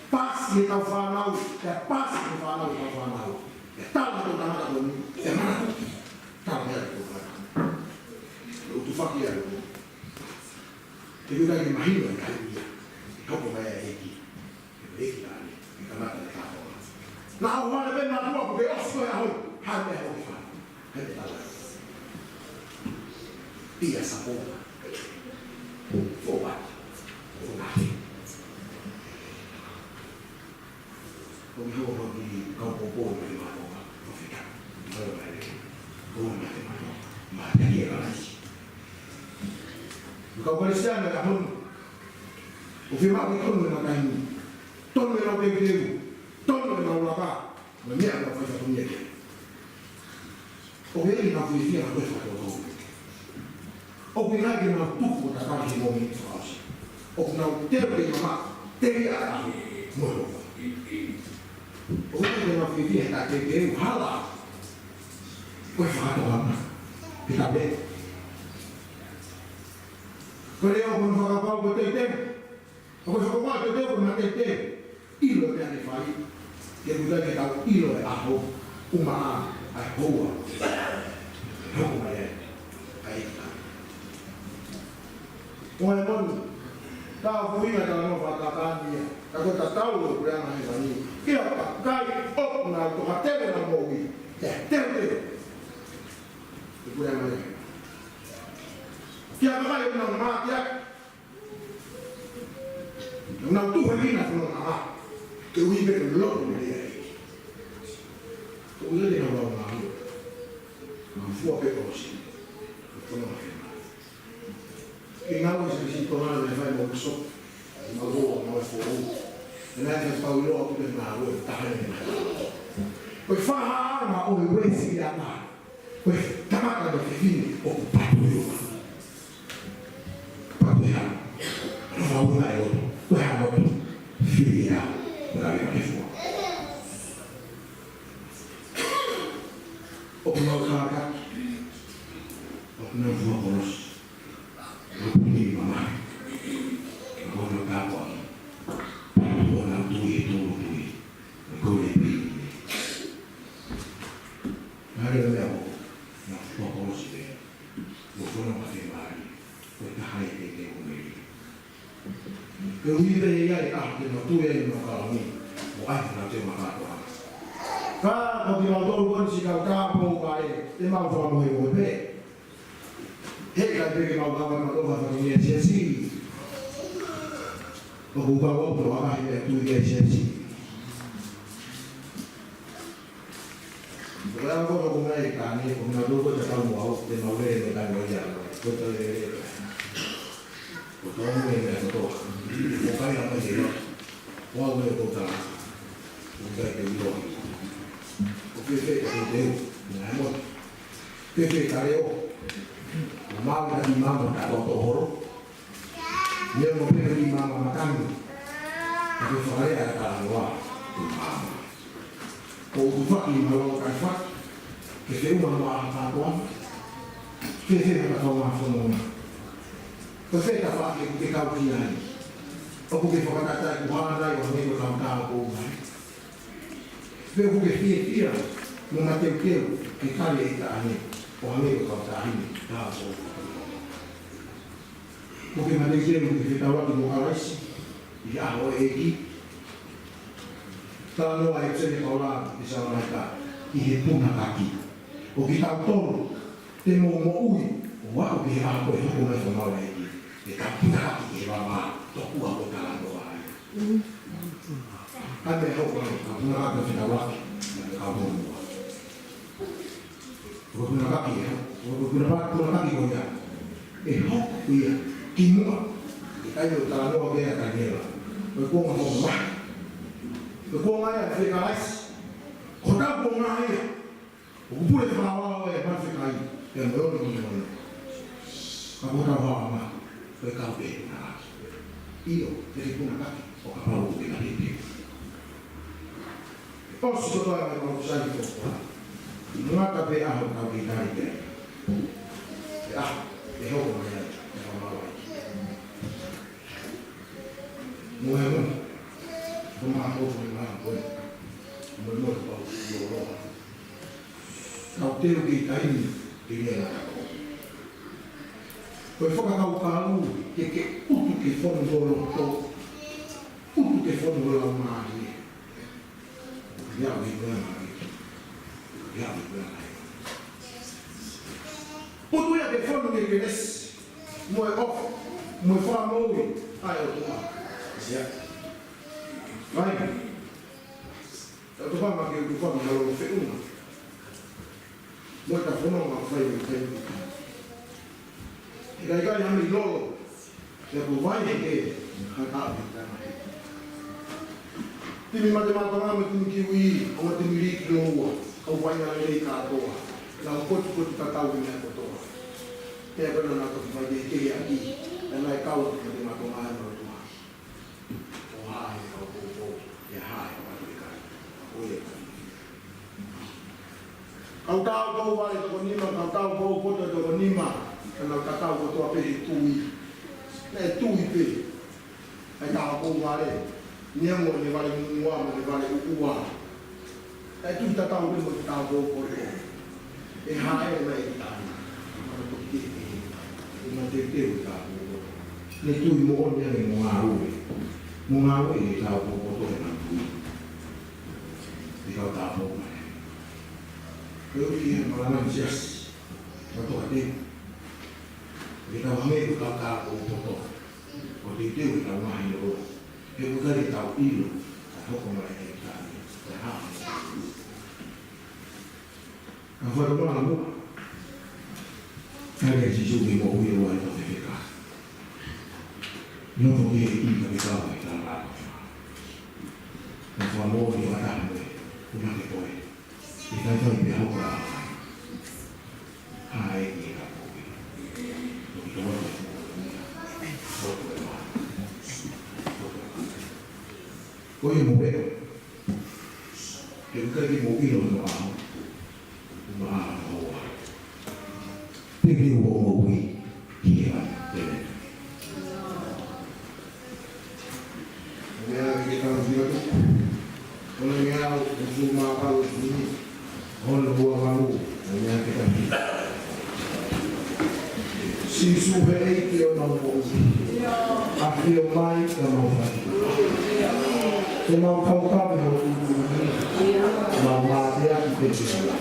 Passi che sta facendo, per passi che sta facendo. Tahu tu nama tak boleh, mana tu? Tahu ya tu kan? Lu tu fakir ya tu. Jadi lagi mahir kan dia. Kau kau bayar lagi, lagi lagi. Kita nak ada tahu. Nah, orang ada nak buat apa? Dia osok ya, hal dia apa? Hal dia tahu. Dia sahaja. Obat, obat. Kau jauh lagi kau popor dari mana? Kau Kristian dah tahun, ufirman itu mengenai ton menau begitu, ton menau lapa, banyak apa saja punya dia. Orang ini nak fikir apa saja tu. Orang lagi nak tuh tak kali momen terus. Orang nak terus nama teriak mulu. Orang ini nak fikir tak fikir halal. Kau faham apa? Kita ber. Kalau orang faham apa betul betul, kalau faham apa betul betul mati betul, ilo yang difahami, dia bukan kita tahu ilo aku, umat aku, aku macam baik. Orang pun tahu punya dalam fakta dia, kalau tak tahu orang ini, kita pakai nak tu hati dengan mobil, betul. Kuya mai. Kia mai na ma kia. Na tu hai na no na. Ke ui be lo ni ai. Ko le na ba ma. Ma fu pe osi. Ko no ma. Ke nga wo se si to na le fai mo so. Ma go ma fu. Na ke pa ulo ko le na wo ta ni. Ko fa ma o we si ya na. Ko ta ma ka do fi o pa yo. Pa ya. No va una yo. Ko ha mo fi ya. Na le fu. Opnå kaka. Opnå våros. Opnå mamma. Opnå kaka. Opnå tui. Opnå bi. Hari le mo. Na våros de. Opnå mate mari. Opnå hai de ko me. Ke uide ya ka ke no tui no ka ni. O ai na te maka ko. Ka ko ki lo do si ka po ka e ma fo mo e be he ka be ke ma ba ma do fa ni e si ko ba wo pro ka e tu e si ba ko ko ma e ka ni ko na do ko ta mo au de no le de ka no ya ko to le ko to mo e ko to ko ka ya ma de no wa wo ko ta ko ka ke lo Pepe Tadeu, Namo, Pepe Tadeu, Mama di Mama tak Horo, dia mau pergi Mama makan, tapi soalnya ada kalangwa, Mama, kau buat di malam kafat, kita Mama kawan, kita nak tahu semua, kita tak pakai kita kau kiai, aku kita kata Tuhan dah yang ni berkam tahu. Veio que fia, no mateu que cale está ali, o amigo que está ali, tá bom. Porque mateu que fica lá no carro, já o aqui, tá no aí você vai lá, isso vai cá, e repuna aqui. O que tá todo, tem um ui, o ar que há coisa como é falar aí, e capina aqui, vai lá, toco a boca lá no ar. Ada yang kau nak ada final kamu. Kau nak kaki ya, kau nak kaki kau ya. Hok dia, kimua. Kita itu kalau orang dia akan dia. Kau ngomong mah. Kau ngaya Afrika lais. Kau tak kau ngaya. Kau boleh bawa ya Afrika ini. Yang baru ni mana? Kau tak bawa mah. Kau beri nak. Iyo, jadi kau nak kaki. Kau bawa kita ini. Posso trovare una cosa di tutto, non ha capito che non è e ora non è come ha fatto il mare, non lo so, cautelo che cai di nera. Poi fa caucalo che tutto che fondo tutto che fondo la mano. Ya benar. Untuk yang telefon ni kenes, mau off, mau faham ayo tuh, siap. Baik. Satu faham lagi tu faham kalau feuna. Mau telefon orang faham. Ikai yang ni lo, ya buat ni kata. Timi matematika mati kiwi, au timi riklo, au wanya lei katoa. Na pot tatau ni katoa. Te pernah nak pergi ke aki, dan lai kau matematika no tua. Oh hai kau ya hai matematika. Oh ya. Kau tahu kau wali tu nima, kau tahu kau foto tu nima, kalau kau tahu kau tu apa itu. Tui pe. Ai tahu kau wali. Niamo ne vale muama, ne vale ua. E tu ta tau mo ta vo ko e. E hae mai ta. Ma te ta vo. Ne tu mo ne mo ngau. Mo ngau e ta vo ko to na tu. Di ka ta vo mai. Eu vi no la manches. Matuhati. Kita wangi kakak foto. Kau itu kita wangi lo. Kita dari tahu itu. Tahu kemana kita ni. Tahu. Apa tu malu? Ada sisi ni mau dia buat apa mereka. Yang tu dia ini kita kita lakukan. Kalau mau dia ada ni, kita boleh. Kita tahu dia apa. Hai ni apa? Kita boleh. Kau yang mau bela, kita ni mau bela tu apa? Mahal. Pergi mau beli, dia bela. Ya kita lihat. Kalau yang semua kalau ini, orang buat malu, yang kita ni. Si suhei kio nampu, akhir mai kamau fati. Semau kau kau ni, mama dia kita.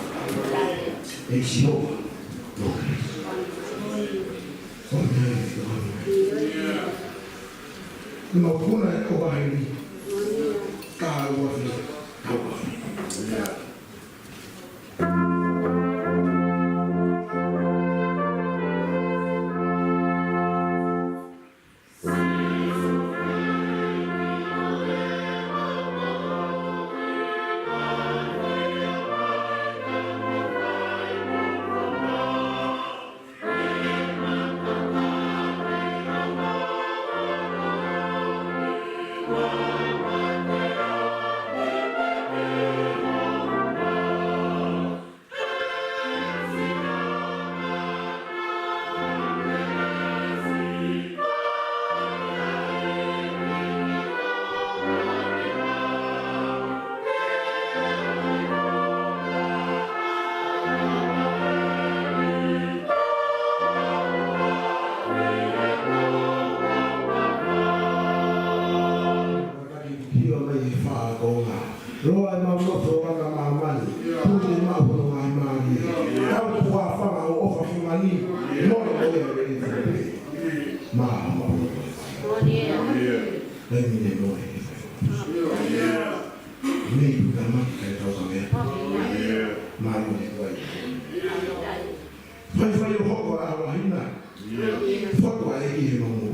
Esio, lokal. Kalau pun ada orang ini, kalau ni, kalau ni. Roa mau loto anga mamani, puni mau no mai mani. Kau tua fama o ofa fumani, no no ole ole. Ma mau loto. Lei mi no e. Lei tu kama kai tau kame. Ma no e vai. Fai fai o hoko a wahina. Foto a e no mo.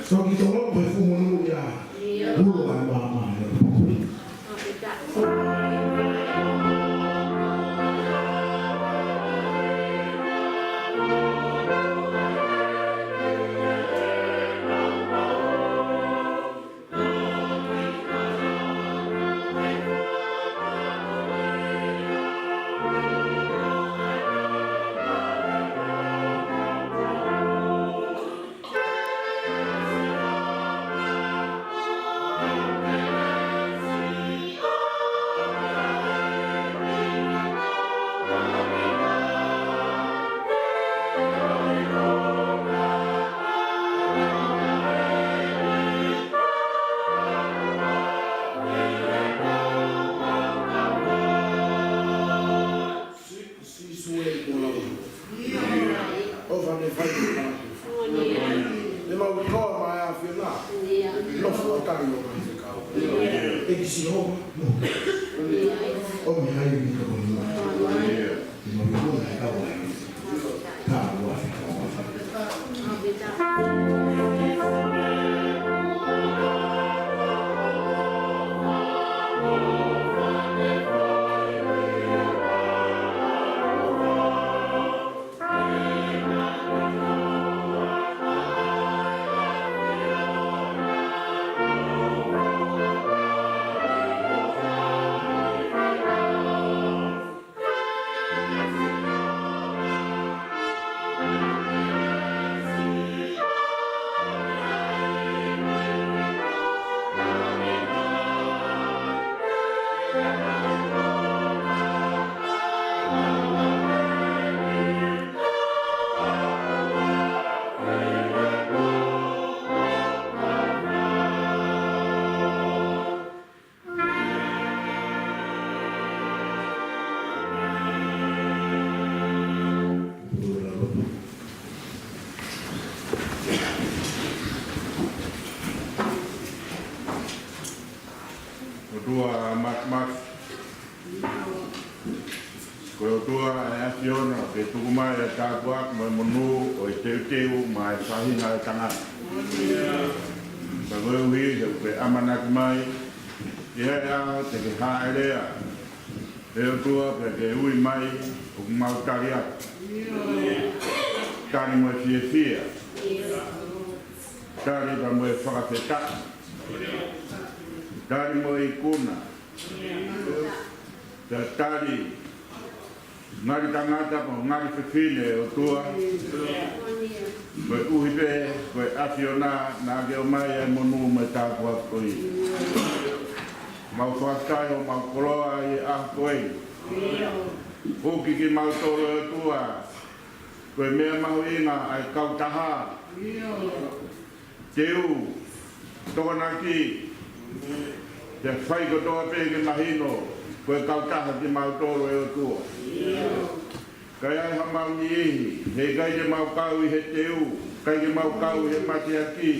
So ki to mo fu mo no ya. Uro a mama. e asiona ke tukuma e tākua mai monu o i teu mai whahinga e tanga. Ka koe uhi he pe amanaki mai i hei a te ke haerea e o tua ke ui mai o kumau tari atu. Tari mo e fie fia. Tari pa mo e whakawheta. Tari mo e kuna. Tari ngari tangata po ngari whiwhine o tua. Koe uhi pe, koe awhiona nā ke o mai e monu mai tāpua koi. Mau whaktai o mau koroa i a koe. Hoki ki mau toro o tua. Koe mea mahu inga ai kautaha. Teu, tokona ki. Te whai kotoa pe ki mahino. Koe kautaha ki mau toro e o tua. Kai ai hamau ni ihi, he kai ke mau kau i he teu, kai ke mau kau i he mati aki,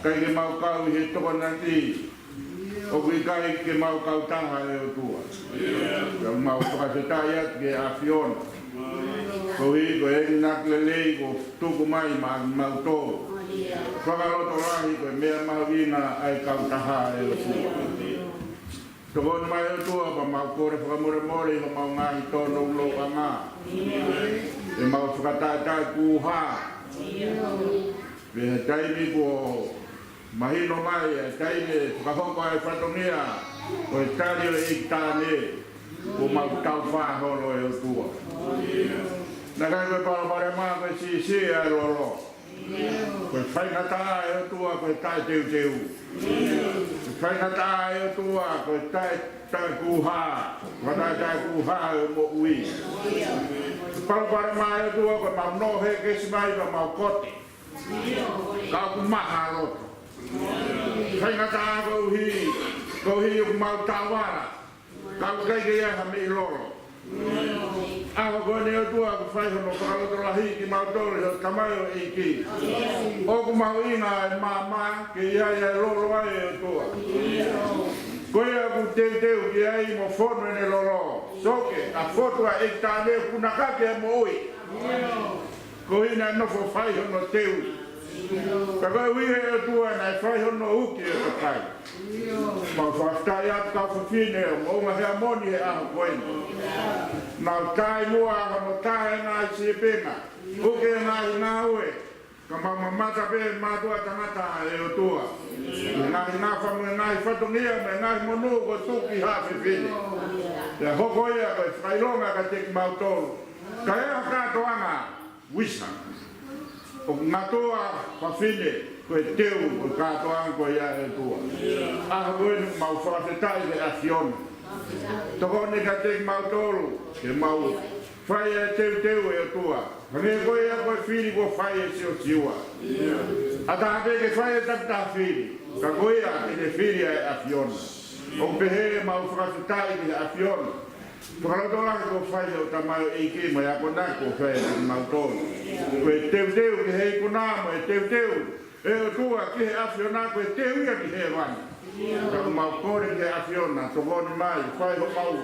kai ke mau kau i he tokonati, o kui kai ke mau kau taha e o tua. Kau mau whakasetai at ke a whiona. Ko hi ko e nak lelei ko tuku mai mau tō. Whakaroto rahi ko mea mahawina ai kau taha e o tua. Tokon mai o tua pa mau kore whakamore ko mau ngahi tono ulo ka ngā. E mau whakatātai kuha. Me he taimi ko mahino mai e taimi whakahoko ai whatongia ko e tari o e tāne ko mau tau whahoro e o tua. Nā kai koe parapare maa koe si ai roro. Koe whaingataa e o tua koe tai teu. Whaingataa e o tua koe tai kuha. Tai kuha e mo ui. Parapare maa e o tua koe mau nohe kesi mai pa mau kote. Kau ku maha roto. Whaingataa ko hi o mau tawara. Kau kai ke ia hame i loro. Ako koe ne o tua ku whaihono whakaloto lahi ki mau tore o kamai o iki. O ku mau inga e maa ke ia e loro ai o tua. Koe aku teu ki ai mo whono e ne loro. Soke, a whotua e tāne punakake e mo ui. Ko ina nofo whaihono teu. Ka koe uire o tua na e whaihono uki e kakai. Ma whaktai atu kau whawhine o monga hea moni e aho koena. Nau tai mua ka no tae nai si e penga. Uke e nai ngā ue. Ka mamamata pe mātua tangata e o tua. Nai ngā whamu e nai whatongia me nai monu ko tuki hawhi whine. Te hoko ia koe whailonga ka teki mautoro. Ka ea kātoanga wisa. O ngā toa whawhine. Koe teu o kātoanga koe ia e tua. Aho koe mau whawhetai ke a whiona. Toko ne ka teki mautoro. Ke mau whai e teu e o tua. Hange koe ia koe whiri ko whai e sio siua. A tāpe ke whai e tapta whiri. Ka koe ia ke ne whiri e a whiona. O pehe mau whawhetai ke a whiona. Whakarotola ko whai o tamai e ke mai a kona ko whai e mautoro. Koe teu ke hei kona mo e teu. E o tua ki he awhiona koe te uia ki he wani. Ka mau kore ki he awhiona, tokoni mai, whai ho mau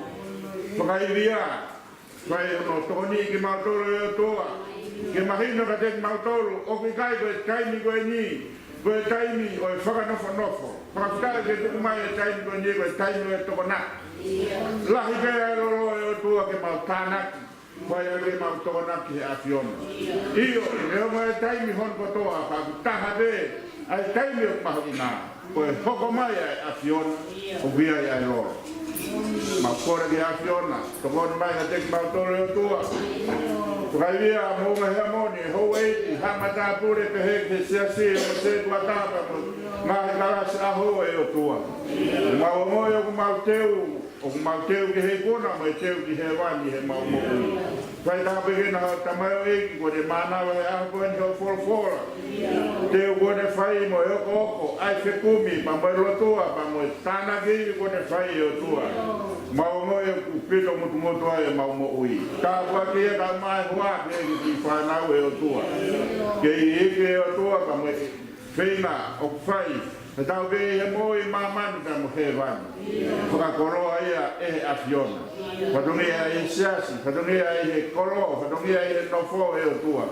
whakairia. Whai ho tokoni ki mautoro e o tua. Ke mahino ka teki mautoro, o ki kai koe taimi koe ni. Koe taimi o e whakanofo. Whakatai ke tuku mai e taimi koe ni, koe taimi o e tokona. Lahi pēra e loro e o tua ke mau tānaki. Whai ake mau tokona ki he awhiona. Iyo, reo mai taimi hon kotoa, pa ku taha be, ai taimi o mahu ina. Koe hoko mai ai awhiona, o via i ai loro. Mau kore ki awhiona, tokoni mai ka teki mau tore o tua. Tukai via monga hea moni, hou eiti, hamata pure pe heke sea o se tua tapa, ngahe karasi aho e o tua. Mau moi o ku mau teu, o ku mau teu ki hei kona, mai teu ki hei wani he mau moi. Whai tāpe kena hao tamai o eiki, kone mānawa he aho koe ni hau whora. Teu kone whai mo e oko, ai whekumi, pa mai rotua, pa mo tāna kei kone whai o tua. Mau moi o ku pito mutu ai e mau mo ui. Tāpua ki e ka mai hoa, ke ki whanau e o tua. Ke i eke e o tua, pa mo whina o whai, E tau ke ia mo i mamani ka mo he wani. Whakakoroa ia e afiona. Whatongia i siasi, whatongia i he koro, whatongia i he nofo e o tua.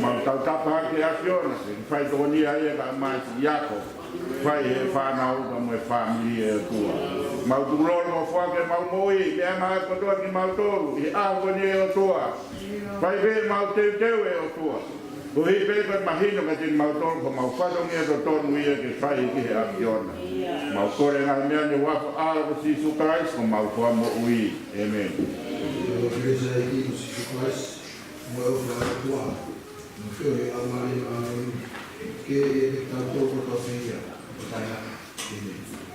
Ma tau tapa hake afiona, whai tokonia ia ka maisi iako. Whai he whanau ka mo e whamili e o tua. Ma uturolo mo whake mau moi, me ama kotoa ki mau toru, i aho ni e o tua. Whai ve mau teu e o tua. Ko hi pepe mahino ka tin mau tonu ko mau whatongia to tonu ia ke whai ki he afiona. Mau kore ngā mea ni wafo ala ko Sisu Christ ko mau kua mo ui. Amen. Eu ofereço aqui no Sisu Christ, mo eu falo tua. No fio amari que ele tanto por tua filha. Amen.